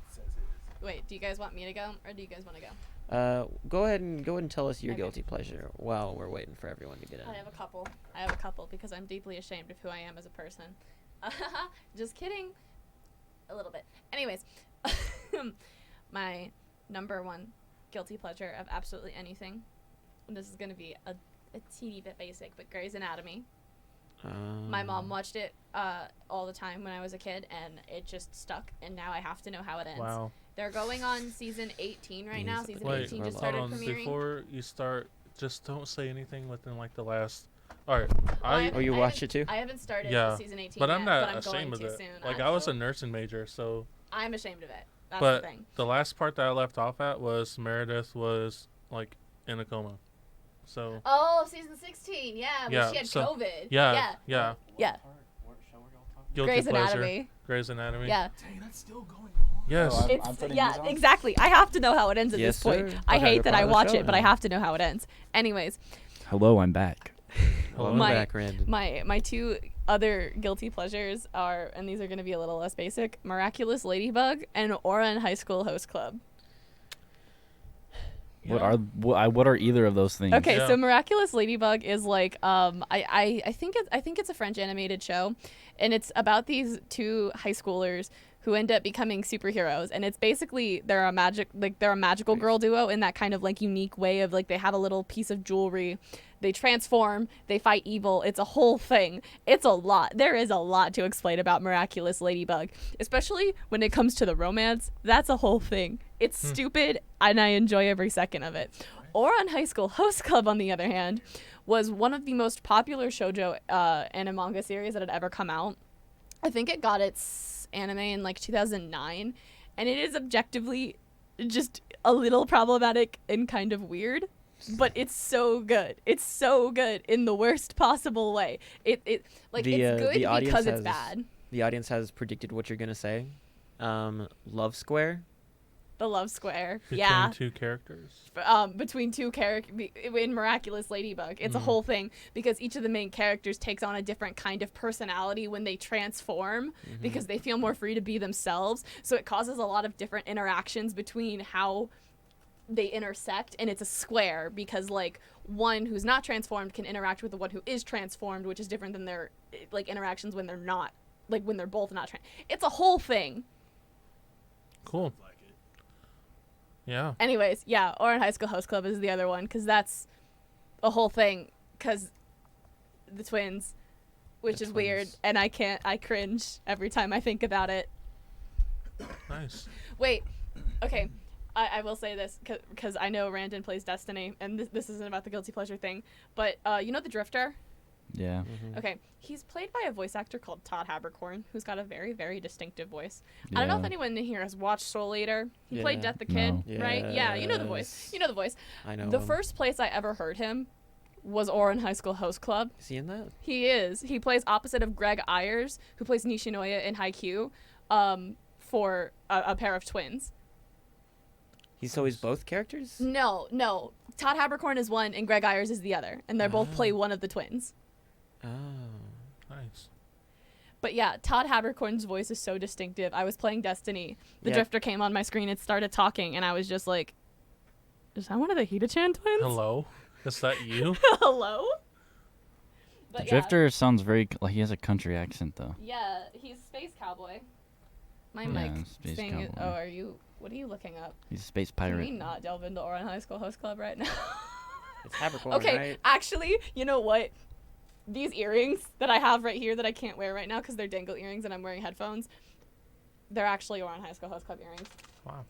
says his. Wait, do you guys want me to go or do you guys want to go? Go ahead and tell us your Okay. guilty pleasure while we're waiting for everyone to get in. I have a couple because I'm deeply ashamed of who I am as a person. Just kidding. A little bit. Anyways, my number one guilty pleasure of absolutely anything. And this is going to be a teeny bit basic, but Grey's Anatomy. My mom watched it all the time when I was a kid, and it just stuck, and now I have to know how it ends. Wow. They're going on season 18 right now. Season Wait, 18 just hold started hold on. premiering. Before you start, just don't say anything within like the last. All right, Well, Oh, you watched it too? I haven't started Yeah, season 18 but yet, I'm not but I'm ashamed going of to it. soon. Like I was a nursing major, so. I'm ashamed of it. That's But the thing. the last part that I left off at was Meredith was like in a coma. So Oh, season 16. Yeah, when Yeah, she had so- COVID. yeah. Yeah. Guilty Grey's pleasure. Anatomy. Grey's Anatomy. Yeah. Dang, that's still going on. Yes. Oh, I'm It's putting yeah, these on? exactly. I have to know how it ends at Yes, this point. sir. I Okay. hate that I Part of the watch show it, but I now. have to know how it ends. Anyways, Hello, I'm back. Hello. Welcome My- back, Randon. my two other guilty pleasures are, and these are going to be a little less basic, Miraculous Ladybug and Aura in High School Host Club. What are either of those things? Okay, Yeah. so Miraculous Ladybug is like I think it's a French animated show, and it's about these two high schoolers who end up becoming superheroes, and it's basically they're a magical girl duo in that kind of like unique way of like they have a little piece of jewelry, they transform, they fight evil. It's a whole thing. It's a lot. There is a lot to explain about Miraculous Ladybug, especially when it comes to the romance. That's a whole thing. It's stupid, and I enjoy every second of it. Or on High School Host Club, on the other hand, was one of the most popular shoujo and manga series that had ever come out. I think it got its anime in like 2009, and it is objectively just a little problematic and kind of weird, but it's so good. It's so good in the worst possible way. It's good the audience because it's has- bad. The audience has predicted what you're gonna say. Love Square. The love square, Between yeah. two characters. Between two characters in Miraculous Ladybug. It's a whole thing because each of the main characters takes on a different kind of personality when they transform because they feel more free to be themselves. So it causes a lot of different interactions between how they intersect, and it's a square because like one who's not transformed can interact with the one who is transformed, which is different than their like interactions when they're not, like when they're both not it's a whole thing. Cool. Like it. Yeah. Anyways, yeah, or in High School Host Club is the other one because that's a whole thing because the twins, which The is weird, twins. and I cringe every time I think about it. Nice. Wait, okay, I will say this because I know Randon plays Destiny, and this isn't about the guilty pleasure thing, but you know the Drifter? Yeah. Okay, he's played by a voice actor called Todd Haberkorn, who's got a very, very distinctive voice. I don't know if Yeah. anyone in here has watched Soul Eater. He played Yeah. Death the Kid, No. right? Yeah, you know the voice. Yes. You know the voice. I know. The him. first place I ever heard him was Orin High School Host Club. Is he in that? He is. He plays opposite of Greg Ayers, who plays Nishinoya in Haikyuu, for a pair of twins. He's both characters. No. Todd Haberkorn is one, and Greg Ayers is the other, and they both play one of the twins. Oh. Nice. But yeah, Todd Haberkorn's voice is so distinctive. I was playing Destiny. The Yeah. Drifter came on my screen. It started talking, and I was just like, "Is that one of the Hita-chan twins?" Hello. Is that you? Hello. The But yeah. Drifter sounds very like he has a country accent though. Yeah, he's Space Cowboy. My Yeah, mic Space thing. Cowboy. Oh, what are you looking up? He's a space Can we pirate. not delve into Oran High School Host Club right now? It's Habercorn, Okay, right? actually, you know what? These earrings that I have right here that I can't wear right now because they're dangle earrings and I'm wearing headphones, they're actually Oran High School Host Club earrings. Wow.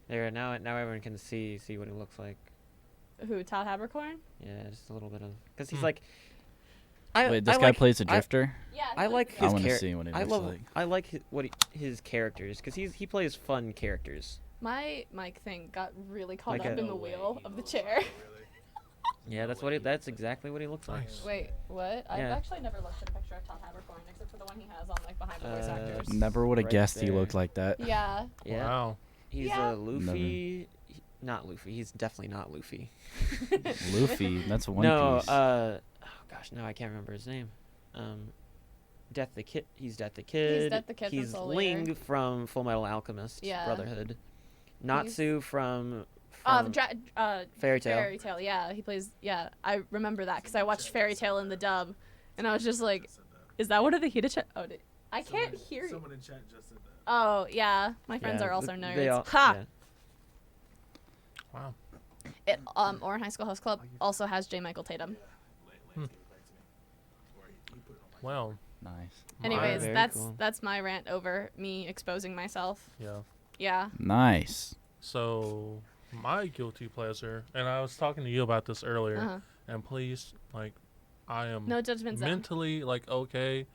There now everyone can see what he looks like. Who, Todd Haberkorn? Yeah, just a little bit of because he's Hmm. like. Wait, this guy plays a drifter. Yeah. I like I his wanna char- see what he I looks love like. I like his characters because he plays fun characters. My mic thing got really caught Like up a- in the wheel of the chair. Yeah, that's exactly what he looks like. Nice. Wait, what? I've Yeah. actually never looked at a picture of Todd Haberkorn except for the one he has on like behind the voice actors. Never would have Right guessed he there. looked like that. Yeah. Yeah, Wow. he's Yeah. Luffy. Not Luffy. He's definitely not Luffy. Luffy, that's a One no, Piece. oh gosh, no, I can't remember his name. Death the Kid. He's Death the Kid. Death the Kid from He's Soul Ling Eater. from Full Metal Alchemist Yeah. Brotherhood. Natsu from Fairy Tale. Fairy Tale. Yeah, he plays. Yeah, I remember that because I watched Fairy Tale in the dub, and I was just like, "Is that one of the Hita? I can't hear you." Someone in chat just said that. Oh yeah, my friends Yeah, are also they nerds. all- Ha! yeah. Wow. Orin High School House Club also has J. Michael Tatum. Well, Nice. Anyways, Very that's cool. that's my rant over me exposing myself. Yeah. Yeah. Nice. So my guilty pleasure, and I was talking to you about this earlier, Uh-huh. and please, like, I am No judgment zone. mentally okay,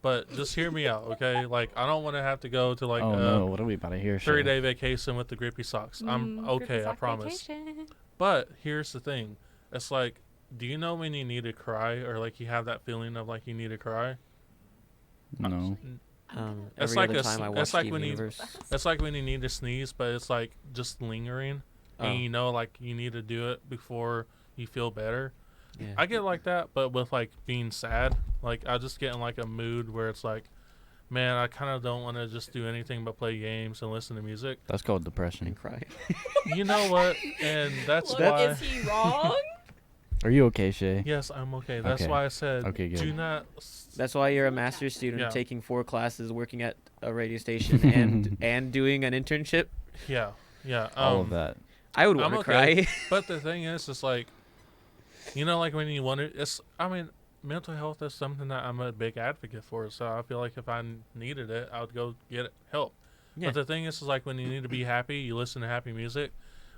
but just hear me out, okay? Like, I don't want to have to go to like Oh a no, what are we about to hear? Shay? 3-day vacation with the grippy socks. I'm okay, Griffith I Sock promise. vacation. But here's the thing, it's like, do you know when you need to cry, or like you have that feeling of like you need to cry? No. It's Every like other a time I s- watch it's like Steven when you- Universe. It's like when you need to sneeze, but it's like just lingering, Oh, and you know like you need to do it before you feel better. yeah. I get like that, but with like being sad, like I just get in like a mood where it's like, man, I kind of don't want to just do anything but play games and listen to music. That's called and depression. cry. You know what? And that's Look, why. is he wrong? Are you okay, Shay? Yes, I'm okay. That's Okay. why I said, Okay, good. do not. That's why you're a master's student Yeah. taking 4 classes, working at a radio station, and doing an internship. Yeah, yeah. All of that. I would I'm want to okay. cry. But the thing is, it's like, you know, like when you wonder, I mean, mental health is something that I'm a big advocate for. So I feel like if I needed it, I would go get help. Yeah. But the thing is like when you need to be happy, you listen to happy music.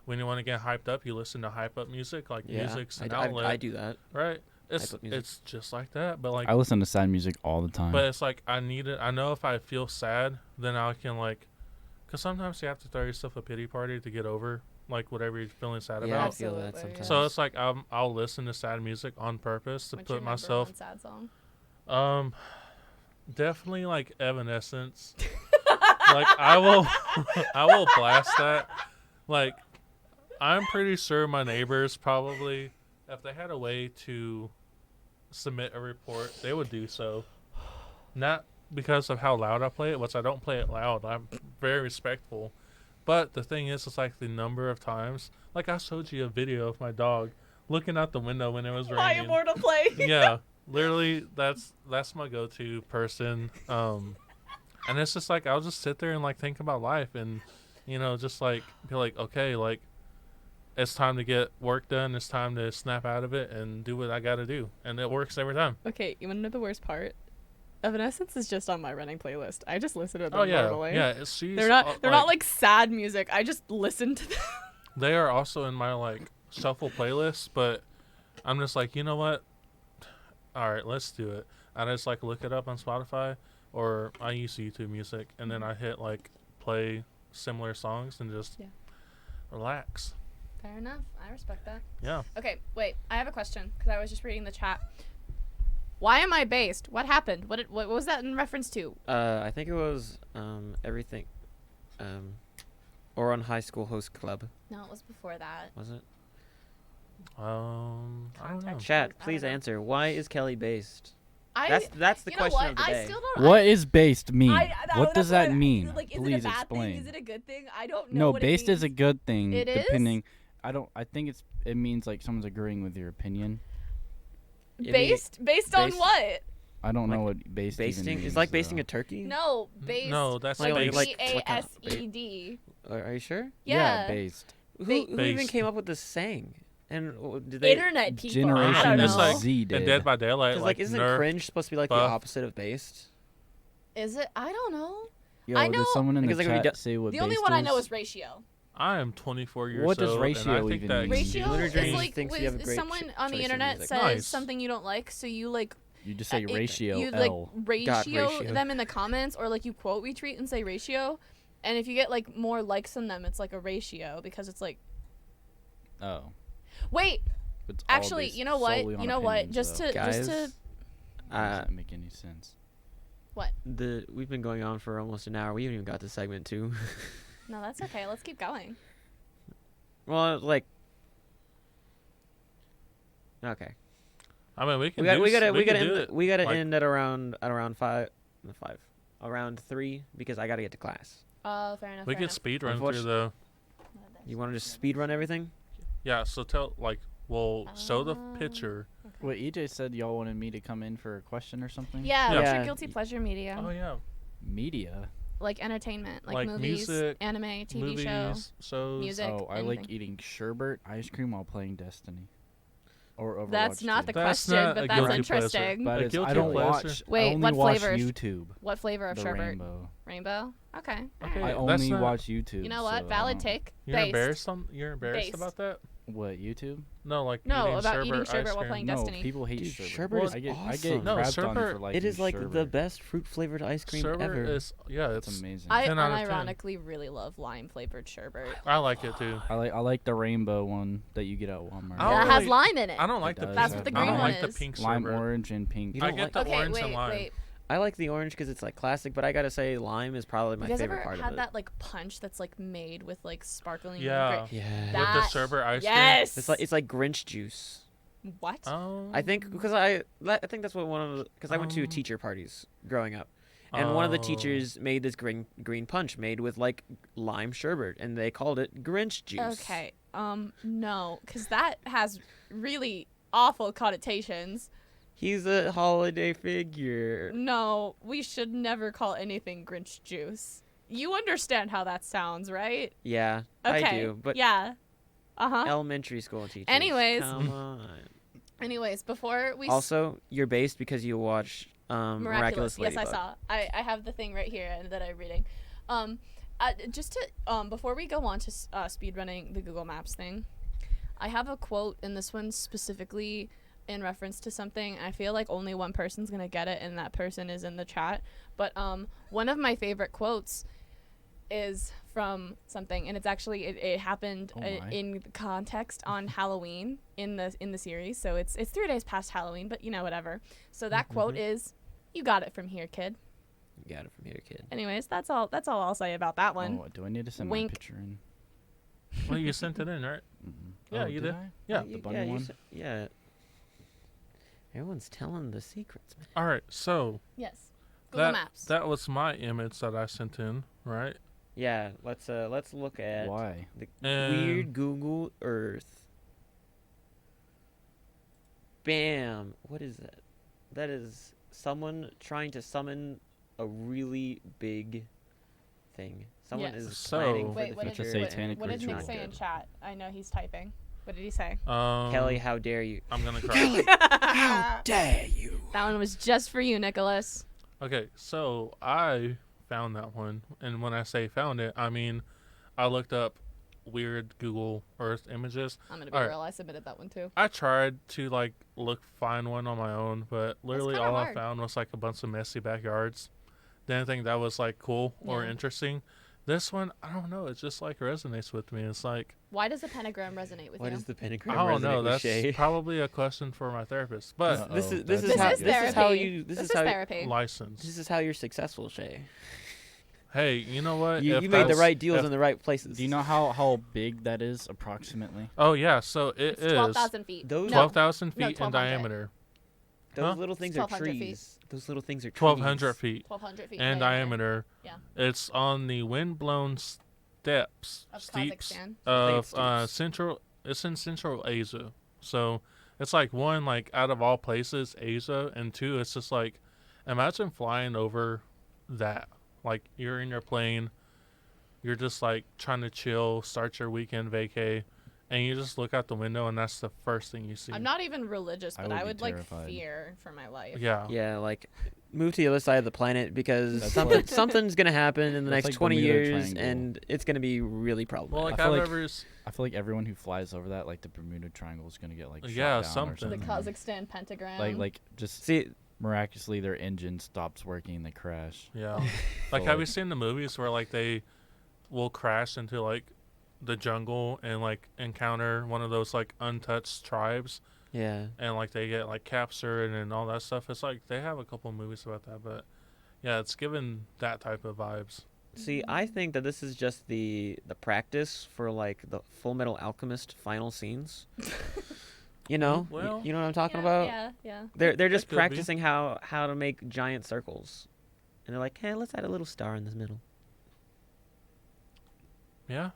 When you want to get hyped up, you listen to hype up music. Like Yeah, music's an I outlet, do that. right? It's Hype up music. it's just like that. But like, I listen to sad music all the time. but it's like I need it. I know if I feel sad, then I can like, because sometimes you have to throw yourself a pity party to get over like whatever you're feeling sad Yeah, I about. feel that Absolutely, yeah. sometimes. So it's like I'll listen to sad music on purpose to What's your put number myself. one sad song? Definitely like Evanescence. Like I will, I will blast that. Like I'm pretty sure my neighbors probably, if they had a way to submit a report, they would do so. Not because of how loud I play it, which I don't play it loud. I'm very respectful. But the thing is, it's like the number of times. Like I showed you a video of my dog looking out the window when it was My raining. immortal play. Yeah, literally, that's my go-to person. And it's just like I'll just sit there and like think about life, and you know, just like be like, okay, like it's time to get work done. It's time to snap out of it and do what I got to do, and it works every time. Okay, you want to know the worst part? Evanescence is just on my running playlist. I just listen to them Oh yeah, normally. yeah. She's They're not like sad music. I just listen to them. they are also in my like shuffle playlist, but I'm just like, you know what? All right, let's do it. I just like look it up on Spotify, or I use YouTube Music, and then I hit like play similar songs and just Yeah. relax. Fair enough. I respect that. Yeah. Okay, wait. I have a question because I was just reading the chat. Why am I based? What happened? What was that in reference to? I think it was everything, or on High School Host Club, No, it was before that. was it? I don't know. Context. Chat, I please don't know. answer. Why is Kelly based? I That's the you know question what? of the I day. still don't. What is based mean? that's What does that what mean? Like, is Please it a bad explain. thing? Is it a good thing? I don't know. No, what based it is a means. good thing. It is? Depending, I think it means like someone's agreeing with your opinion. Based on based- what? I don't know Like, what based even Basting means, is like basting though. a turkey. No, based. No, that's Like- based. like- BASED. Are you sure? Yeah. based. Who Ba- even Based. came up with this saying? And did they? Internet people. I Generation don't know. It's like- Z and did. Dead by Daylight, Because like isn't Nerf. cringe supposed to be like the buff. opposite of based? Is it? I don't know. Yo, I did know- someone in the Because, like, we chat do- say what The only based one I know is? is ratio. I am 24 years What does old, ratio and I think even that mean? Ratio Lunar is Dreams like thinks you have a when great someone on the choice of internet music. says Nice. something you don't like, so you like You just say it- ratio you L. like ratio ratio. them in the comments, or like you quote retweet and say ratio, and if you get like more likes than them, it's like a ratio because it's like Oh. wait. It's all Actually, based you know what? solely on You know what? opinions, Just though. to Guys, just Doesn't make any sense. we've been going on for almost an hour. We haven't even got to segment 2. no, that's okay. Let's keep going. Well, like, okay. I mean, we can. We gotta like- end at around 5, around 3 because I gotta get to class. Oh, fair enough. We fair could enough. speed run through the. You want to just speed run everything? Yeah. So we'll show the Oh. picture. What EJ said, y'all wanted me to come in for a question or something. Yeah, Yeah. what's your Yeah. guilty pleasure media? Oh yeah. Media. Like entertainment, like, Like movies, music, anime, TV movies, show. shows. music. Oh, I like anything. eating sherbet ice cream while playing Destiny. Or Overwatch. That's not the 2. That's question, not but a that's guilty pleasure. interesting. But A it's, guilty I don't pleasure. watch. Wait, I only what watch flavors? YouTube. What flavor of The sherbet? rainbow. Rainbow? Okay. Okay. I that's only not- watch YouTube. You know so what? I Valid don't- take. You're Based. embarrassed. You're embarrassed Based. about that? What, YouTube? No, like No, eating about sherbet, eating ice sherbet while cream. playing No, Destiny. people hate Dude, sherbet. sherbet is I get awesome. No, crapped on sherbet- for liking It is like sherbet. the best fruit flavored ice cream Sherbet ever. is It's it's amazing. I 10 out of 10. unironically really love lime flavored sherbet. I like it too. I like the rainbow one that you get at Walmart. I don't That has really- lime in it. I don't like the does pink. That's what the I green don't one like the is. pink Lime, sherbet. orange, and pink. You I don't get like- the Okay, orange and lime. wait. I like the orange because it's like classic, but I gotta say lime is probably my You guys favorite ever part had of it. that like punch that's like made with like sparkling? Yeah. grape- Yeah. With the That- sherbet ice Yes. It's like Grinch juice. What? cream. Oh. I think because I think that's what one of the because I went to Um, teacher parties growing up, and one of the Oh. teachers made this green punch made with like lime sherbet, and they called it Grinch juice. Okay. No, because that has really awful connotations. He's a holiday figure. No, we should never call anything Grinch juice. You understand how that sounds, right? Yeah, Okay. I do. But yeah. Uh-huh. elementary school teachers. Anyways. come on. Anyways, before we Also, you're based because you watch Miraculous Yes, Ladybug. I saw. I have the thing right here that I'm reading. Just to before we go on to speedrunning the Google Maps thing, I have a quote, and this one's specifically in reference to something. I feel like only one person's gonna get it, and that person is in the chat. But one of my favorite quotes is from something, and it's actually it happened Oh my. in context on Halloween in the series. So it's 3 days past Halloween, but whatever. So that quote is, "You got it from here, kid." You got it from here, kid. Anyways, that's all I'll say about that one. Oh, do I need to send Wink. my picture in? Well, you sent it in, right? Mm-mm. Yeah, Oh, you did did. I? Yeah. The bunny one? Yeah. Everyone's telling the secrets, man. All right. So Yes. Google that Maps. that was my image that I sent in, right? Yeah, let's look at Why? the And- weird Google Earth. Bam! What is that? That is someone trying to summon a really big thing. Someone Yes. is So- planning for Wait, the what did, Such a future. satanic what did Nick ritual. say in chat? I know he's typing. What did he say? Kelly, how dare you? I'm gonna cry. How dare you? That one was just for you, Nicholas. Okay, so I found that one, and when I say found it, I mean I looked up weird Google Earth images. I'm gonna be Alright. real. I submitted that one too. I tried to find one on my own, but literally kinda all I hard. found was like a bunch of messy backyards. Didn't think that was like cool or Yeah. interesting. This one, I don't know. It just like resonates with me. It's like Why does the pentagram resonate with What you? is the pentagram? I don't know. resonate with That's Shay? probably a question for my therapist. But Uh-oh, This is that's This not is good. this is how therapy. you This is is how therapy. license. this is how you're successful, Shay. Hey, you know what? You If made the that's- right deals if- in the right places. Do you know how big that is approximately? Oh yeah, so It's is 12,000 feet. Those- No, 12,000 No, feet in 1,200. diameter, Those Huh? little things It's are 1,200 feet. trees. Those little things are trees. 1,200 feet 1,200 feet in diameter. Yeah. It's on the windblown steppes, Of steeps Kazakhstan. of steeps. central. It's in Central Asia, so it's like one like out of all places, Asia, and two, it's just like imagine flying over that. Like you're in your plane, you're just like trying to chill, start your weekend vacay, and you just look out the window and that's the first thing you see. I'm not even religious, I but would I be would like terrified. fear for my life. Yeah. Yeah, like move to the other side of the planet because That's something like- something's gonna happen in the That's next like 20 Bermuda years, Triangle. and it's gonna be really Well, problematic. like I feel I've like- ever. I feel like everyone who flies over that, like the Bermuda Triangle, is gonna get like shot Yeah, down or something. The something. Kazakhstan pentagram. Like just See, miraculously their engine stops working and they crash. Yeah. So, Like, have you seen the movies where like they will crash into like the jungle and like encounter one of those like untouched tribes yeah, and like they get like captured and all that stuff? It's like they have a couple movies about that, but yeah, it's given that type of vibes. see, I think that this is just the practice for like the Full Metal Alchemist final scenes. You know, Well- you know what I'm talking yeah, about. Yeah, yeah. They're just could be. practicing how to make giant circles, and they're like, hey, let's add a little star in the middle. Yeah.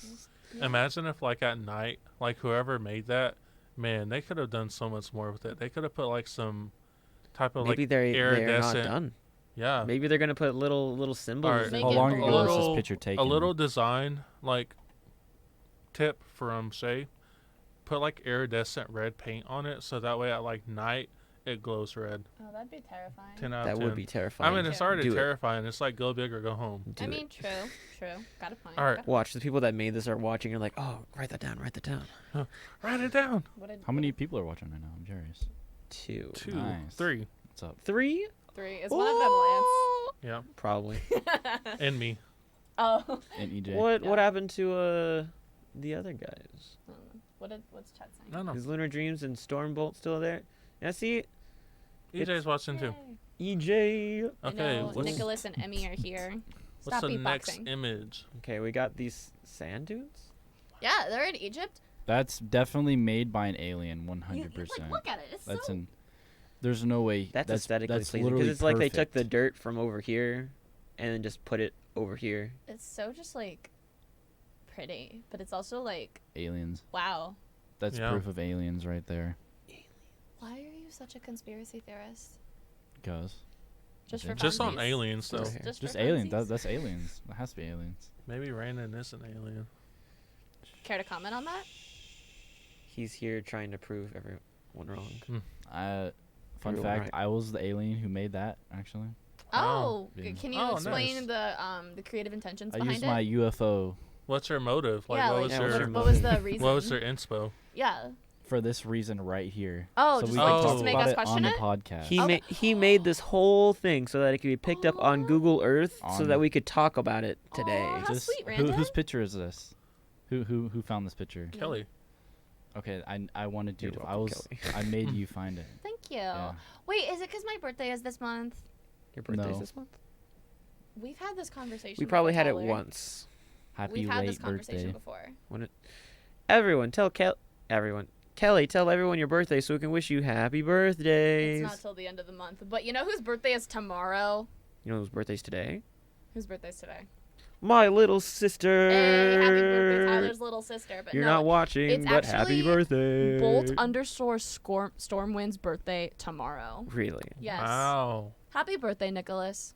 We'll Imagine if, like, at night, like, whoever made that, man, they could have done so much more with it. They could have put, like, some type of, Maybe like, they're not iridescent. done. Yeah. Maybe they're gonna put little symbols. Alright, Make How it long blue. ago was little- this picture taken? A little design, like, tip from Shay. Put, like, iridescent red paint on it, so that way at, like, night, it glows red. Oh, that'd be terrifying. 10 out That of 10. would be terrifying. I mean, it's Yeah. already Do it. terrifying. It's like, go big or go home. Do I it. mean, true. Got a point. All right. got a Watch, the people that made this are watching and like, oh, write that down. Write it down. point. What did- How many people are watching right now? I'm curious. 2. 2, Nice. 3. What's up? 3? 3. Is one of them Lance? Yeah. Probably. And me. Oh. And EJ. What Yeah. happened to the other guys? What's Chet saying? No, no. Is Lunar Dreams and Stormbolt still there? Yeah, see, EJ's watching too. Yay. EJ. I Okay. know What's, Nicholas and Emmy are here. what's Stop the next beatboxing. image? Okay, we got these sand dunes. Yeah, they're in Egypt. That's definitely made by an alien, 100%. Like, look at it. It's That's so. an. There's no way. That's aesthetically that's pleasing literally because it's like they took the perfect. dirt from over here and then just put it over here. It's so just like pretty, but it's also like aliens. wow. That's Yeah. proof of aliens right there. Why are you such a conspiracy theorist? Because Just for Just Just on funsies? aliens, though. Just- Just, just for aliens. funsies? That's aliens. That has to be aliens. Maybe Brandon is an alien. Care to comment on that? He's here trying to prove everyone wrong. Fun Everyone fact: right. I was the alien who made that. Actually, Oh, Yeah. can you Oh, explain nice. the creative intentions I behind used it? my UFO What's your motive? Like, yeah, what like was Yeah, your what's your what was the reason? what was your inspo? Yeah. for this reason right here. Oh, so just we like can just talk to make about us it on question the it? podcast. He Okay. he made this whole thing so that it could be picked up on Google Earth so On- that we could talk about it today. Aw. How sweet, who, Brandon. whose picture is this? Who found this picture? Kelly. Okay, I wanted You're to. welcome, Kelly. I made you find it. Thank you. Yeah. Wait, is it because my birthday is this month? Your birthday's No. this month? We've had this conversation. We probably before, had it Tyler. once. Happy We've had this late conversation birthday. before. Everyone, Kelly, tell everyone your birthday so we can wish you happy birthdays. It's not till the end of the month. But you know whose birthday is tomorrow? You know whose birthday's today? Whose birthday's today? My little sister. Hey, happy birthday, Tyler's little sister. But You're no, not watching, it's but happy actually birthday. Bolt_Stormwind's birthday tomorrow. Really? Yes. Wow. Happy birthday, Nicholas.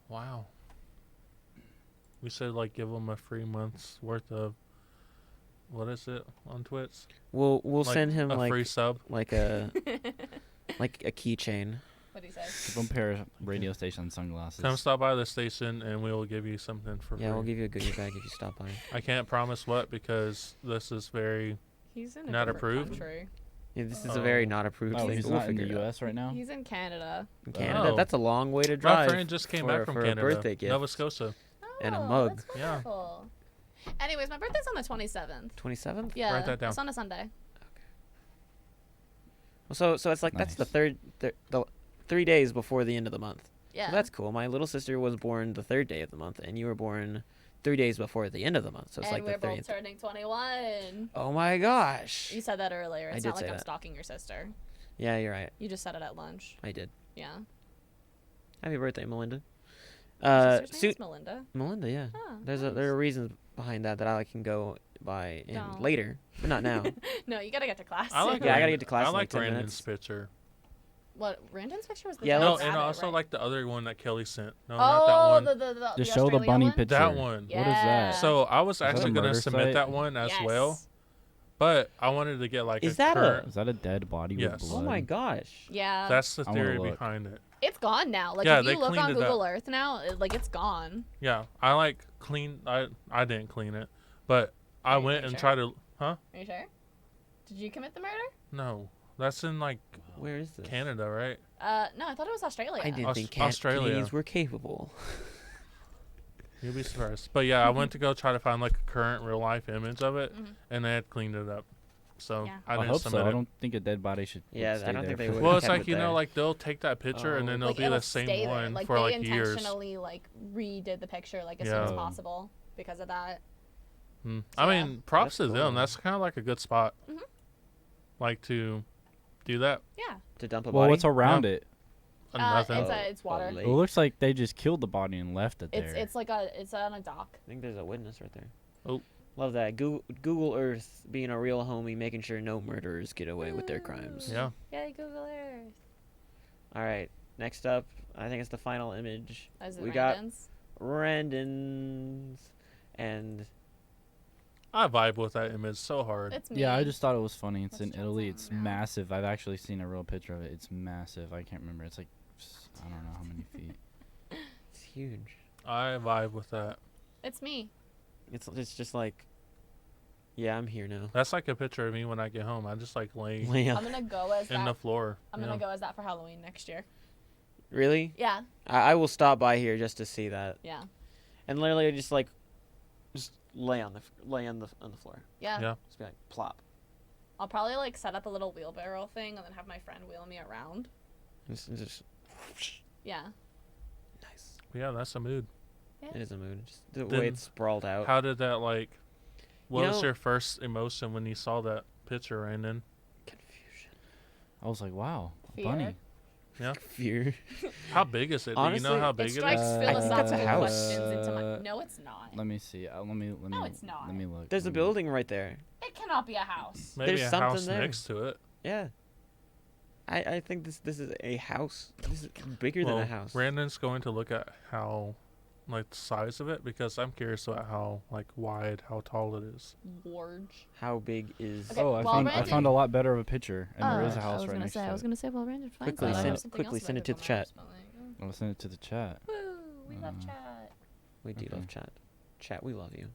Wow. We should like give him a free month's worth of what is it on Twitch? We'll Like, send him a like free sub. like a like a keychain. What do you say? Give them a pair of radio station sunglasses. Come stop by the station and we will give you something for free. Yeah, we'll give you a goodie bag if you stop by. I can't promise what because this is very He's in a Not different approved? country. Yeah, this is a very not approved Oh, thing. he's but we'll not in the figure it out. U.S. right now. He's in Canada. In Canada, Oh. that's a long way to My drive. friend just came back from for a Canada. birthday gift. Nova Scotia. And a Oh, mug. That's Yeah. wonderful. Anyways, my birthday's on the 27th. 27th. Yeah. Write that down. It's on a Sunday. So it's like that's the Nice. the 3 days before the end of the month. Yeah. So that's cool. My little sister was born the 3rd day of the month, and you were born 3 days before the end of the month. So it's and like we're the both 30th. turning 21. Oh my gosh. You said that earlier. I It's did not like say I'm that. stalking your sister. Yeah, you're right. You just said it at lunch. I did. Yeah. Happy birthday, Melinda. Your sister's name Su- is Melinda. Melinda, yeah. Oh, There are reasons behind that I can go by in Don't. later, but not now. No, you gotta get to class. I like Yeah, I gotta Brandon- get to class I in, like like, 10 Brandon's minutes. picture. What? Brandon's picture was the Yeah, Devil's No, let's- and Rabbit, also right? like the other one that Kelly sent. No, not that Oh, one. the Just show the Australia bunny one? picture. That one. What is that? Yeah. So I was that a actually gonna murder submit site? that one as Yes. well, but I wanted to get like Is a that a- current. Is that a dead body Yes. with Oh blood? my gosh. Yeah. That's the I wanna theory look. behind it. It's gone now. Like Yeah, if they you look cleaned on it up. Google Earth now, like it's gone. Yeah, I like clean. I didn't clean it, but I Are you went and sure? tried to. Huh? Are you sure? Did you commit the murder? No, that's in like Where is this? Canada, right? No, I thought it was Australia. I didn't Aus- think Australia. Canadians were capable. You'd be surprised. But yeah, I went to go try to find like a current real life image of it, Mhm. and they had cleaned it up. So Yeah. I I didn't hope submit so. I it. don't think a dead body should. Yeah, stay I don't think there they for- would. Well, it's kept like it there. like they'll take that picture and Oh. then it'll Like be it'll the same stay there. one Like for they like years. intentionally like redid the picture like as soon as Yeah. possible because of that. I Yeah. mean, props That's to them. cool. That's kind of like a good spot, Mhm. like to do that. Yeah. To dump a Well, body. what's around it? Nothing. It's water. lake. It looks like they just killed the body and left it there. It's on a dock. I think there's a witness right there. Love that. Google Earth being a real homie, making sure no murderers get away with their crimes. Yeah. Yay, Google Earth. All right. Next up, I think it's the final image. Is it We got Randon's? Randon's, and I vibe with that image so hard. It's me. Yeah, I just thought it was funny. It's Let's in Italy. jump It's on now. massive. I've actually seen a real picture of it. It's massive. I can't remember. It's like, I don't know how many feet. it's huge. I vibe with that. It's me. It's just like, yeah, I'm here now. That's like a picture of me when I get home. I just like lay Lay I'm out. gonna go as in the that. floor. I'm gonna go as that for Halloween next year. Really? Yeah. I will stop by here just to see that, Yeah. and literally just lay on the floor. Yeah. Yeah. Just be like plop. I'll probably like set up a little wheelbarrow thing and then have my friend wheel me around. Just Yeah. nice. Yeah, that's a mood. It is a mood. Just the Then way it's sprawled out. How did that like? What You was know- your first emotion when you saw that picture, Randon? Confusion. I was like, wow, a Fear. bunny. Fear. How big is it? Do you Honestly, know how It big it strikes is? I think that's a philosophical house. questions into my. No, it's not. Let me see. Let me. No, it's not. Let me look. There's a Let me- building right there. It cannot be a house. Maybe there's a something house there. next to it. Yeah. I think this is a house. This is bigger than Well, a house. Brandon's going to look at how, like, the size of it because I'm curious about how, like, wide, how tall it is. Large. How big is? Okay, Oh, well, I Brandon- found a lot better of a picture, and there is a I house was right gonna next say. to I was it. gonna say. Well, Brandon finds Quickly that. I send- have something quickly else send about it to the Google chat. Maps, but, like, I'll send it to the chat. Woo! We love Uh, chat. We do Okay. love chat. Chat, we love you.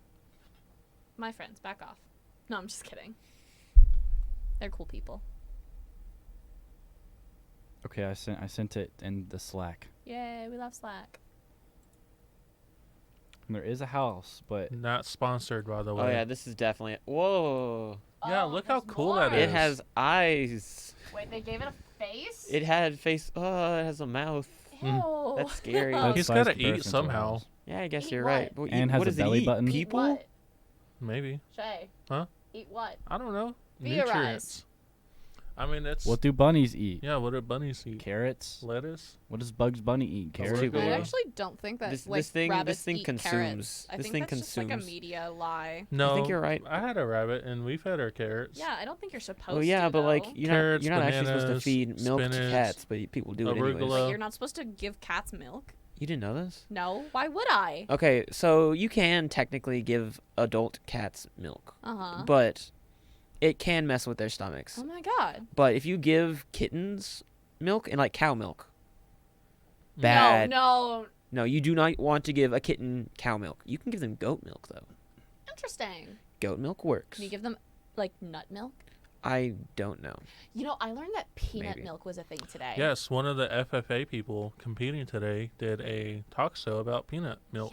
My friends, back off. No, I'm just kidding. They're cool people. Okay, I sent it in the Slack. Yay, we love Slack. And there is a house, but Not sponsored, by the way. Oh yeah, this is definitely. Whoa! Yeah, Oh, look how there's cool that more. It is. has eyes. Wait, they gave it a face? It had face. Oh, it has a mouth. Ew. That's scary. that He's size gotta comparison eat to a somehow. house. Yeah, I guess Eat you're what? right. But And has what a does it belly eat? button. Eat People? what? Maybe. Shay. Huh? Eat what? I don't know. Theorize. Nutrients. I mean, it's. What do bunnies eat? Yeah, what do bunnies eat? Carrots. Lettuce? What does Bugs Bunny eat? Carrots. too big. I Yeah. actually don't think that This- like this thing- rabbits this thing eat consumes. carrots. I This think thing that's just like a consumes. media lie. No. I think you're right. I had a rabbit and we fed her carrots. Yeah, I don't think you're supposed Oh yeah, to. but like though. you're not actually supposed to Bananas, feed milk to spinach, cats, but people do it anyways. arugula. Like, you're not supposed to give cats milk. You didn't know this? No, why would I? Okay, so you can technically give adult cats milk, Uh-huh. but it can mess with their stomachs. Oh my god. But if you give kittens milk and like cow milk, bad. No. No, you do not want to give a kitten cow milk. You can give them goat milk though. Interesting. Goat milk works. Can you give them like nut milk? I don't know. You know, I learned that peanut Maybe. milk was a thing today. Yes, one of the FFA people competing today did a talk show about peanut milk.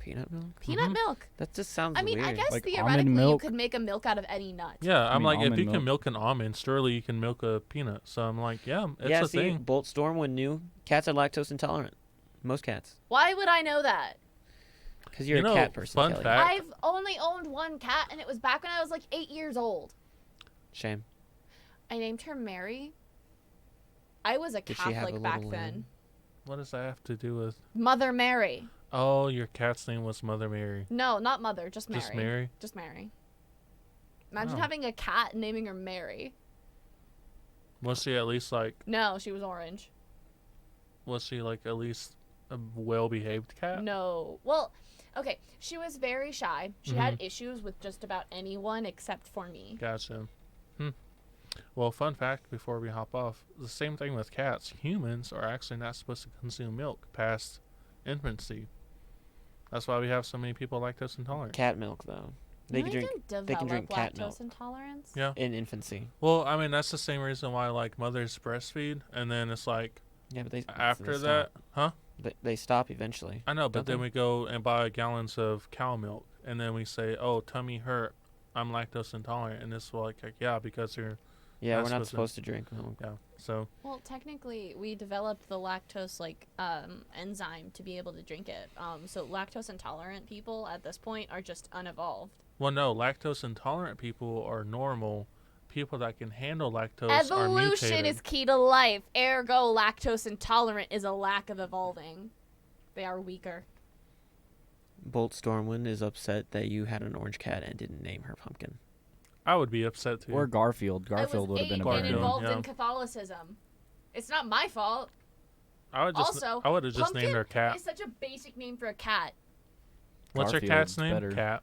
Peanut milk? Peanut Mhm. milk. That just sounds I mean, weird. I guess Like almond theoretically you milk? could make a milk out of any nut. Yeah, I'm mean, like, if almond you milk. can milk an almond, surely you can milk a peanut. So I'm like, yeah, it's yeah, a see, thing. Bolt Stormwind knew cats are lactose intolerant. Most cats. Why would I know that? Because you're You a know, cat person, fun Kelly. fact- I've only owned one cat, and it was back when I was like 8 years old. Shame. I named her Mary. I was a Did she have a Catholic back little then. lamb? What does that have to do with? Mother Mary. Oh, your cat's name was Mother Mary. No, not Mother, just Mary. Just Mary? Just Mary. Imagine Oh. having a cat and naming her Mary. Was she at least like? No, she was orange. Was she like at least a well-behaved cat? No. Well, okay. She was very shy. She had issues with just about anyone except for me. Gotcha. Well, fun fact before we hop off: the same thing with cats. Humans are actually not supposed to consume milk past infancy. That's why we have so many people lactose intolerant. Cat milk, though. They You can know, drink you can they can drink develop cat milk. lactose intolerance. Yeah. in infancy. Well, I mean that's the same reason why like mothers breastfeed, and then it's like Yeah, but they after they that, stop. huh? They stop eventually. I know, but Don't then they? we go and buy gallons of cow milk, and then we say, "Oh, tummy hurt. I'm lactose intolerant," and it's like yeah, because you're Yeah, That's we're not what's in- supposed to drink milk. yeah. So Well, technically, we developed the lactose enzyme to be able to drink it. So lactose intolerant people at this point are just unevolved. well, no, lactose intolerant people are normal. People that can handle lactose are Evolution mutated. is key to life. Ergo, lactose intolerant is a lack of evolving. They are weaker. Bolt Stormwind is upset that you had an orange cat and didn't name her pumpkin. I would be upset too. Or Garfield. I Garfield would was have been a 8 better and Garfield, name. involved yeah. in Catholicism. It's not my fault. I would just. Also, I would have just pumpkin named her cat. is such a basic name for a cat. What's your Garfield's cat's name? better. Cat.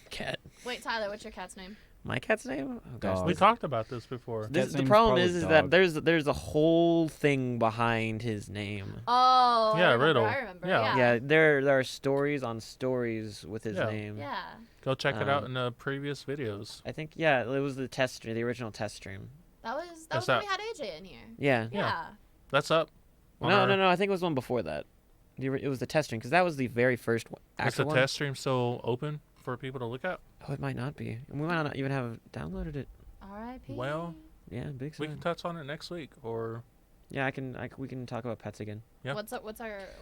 Cat. Wait, Tyler, what's your cat's name? My cat's name? Oh gosh. Dog. We talked about this before. Cat's The name's problem probably is Dog. that there's a whole thing behind his name. Oh, Yeah, I remember, Riddle. I remember. Yeah. Yeah, there are stories on stories with his Yeah. name. Yeah. Go check it out Um, in the previous videos. I think it was the original test stream. That was Is when that- we had AJ in here. Yeah. Yeah. That's up. on No, our- no, I think it was one before that. It was the test stream because that was the very first one. Is the Actual one. test stream still open for people to look at? Oh, it might not be. And we might not even have downloaded it. R.I.P. Well, Yeah, big we sad. can touch on it next week, or Yeah, we can talk about pets again. Yeah. What's our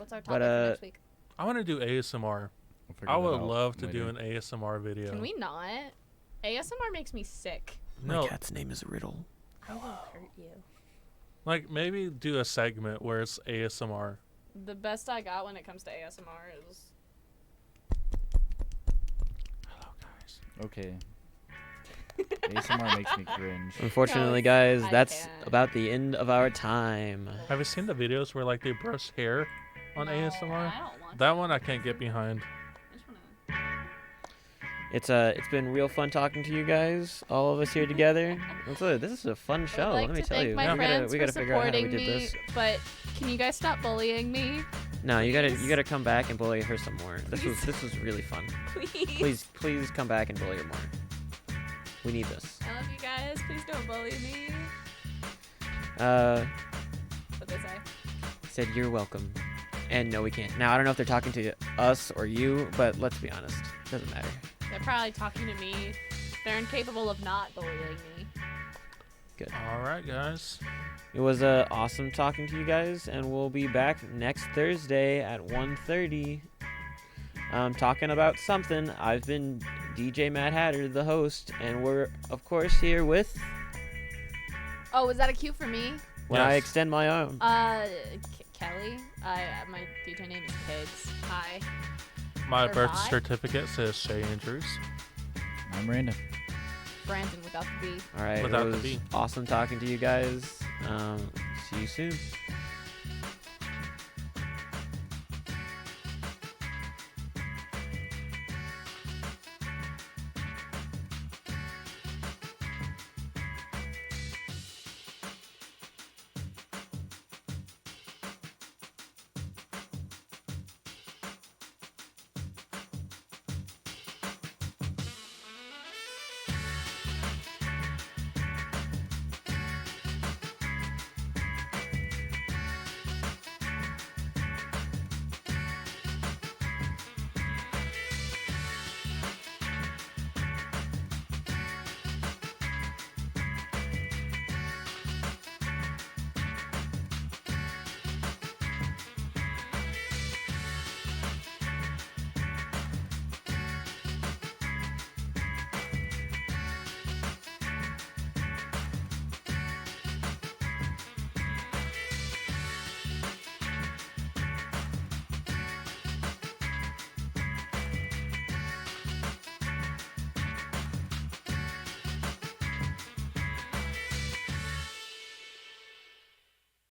topic But, for next week? I want to do ASMR. We'll figure I that would out love to later. do an ASMR video. Can we not? ASMR makes me sick. No, My cat's name is Riddle. I will hurt you. like maybe do a segment where it's ASMR. The best I got when it comes to ASMR is Hello, guys. Okay. ASMR makes me cringe. Unfortunately, No, guys, I that's can't. about the end of our time. Have you seen the videos where like they brush hair on No, ASMR? I don't want That to. one I can't get behind. I just wanna- It's been real fun talking to you guys, all of us here together. This is a fun show. I'd like Let me to tell thank you. my friends we gotta for figure out how we supporting did me, this. but can you guys stop bullying me, No, you gotta come back and bully her some more. This was really fun. please? Please come back and bully her more. We need this. I love you guys. Please don't bully me. What they say? Said you're welcome. And no, we can't. Now I don't know if they're talking to us or you, but let's be honest. Doesn't matter. They're probably talking to me. They're incapable of not bullying me. All right, guys. It was awesome talking to you guys, and we'll be back next Thursday at 1:30. Talking about something. I've been DJ Mad Hatter, the host, and we're of course here with. Oh, was that a cue for me? When I Yes. extend my arm. Kelly. My DJ name is Pigs. Hi. My Or birth bye. certificate says Shay Andrews. I'm Brandon. Brandon without the B. All right. Without it the was B. awesome talking to you guys. See you soon.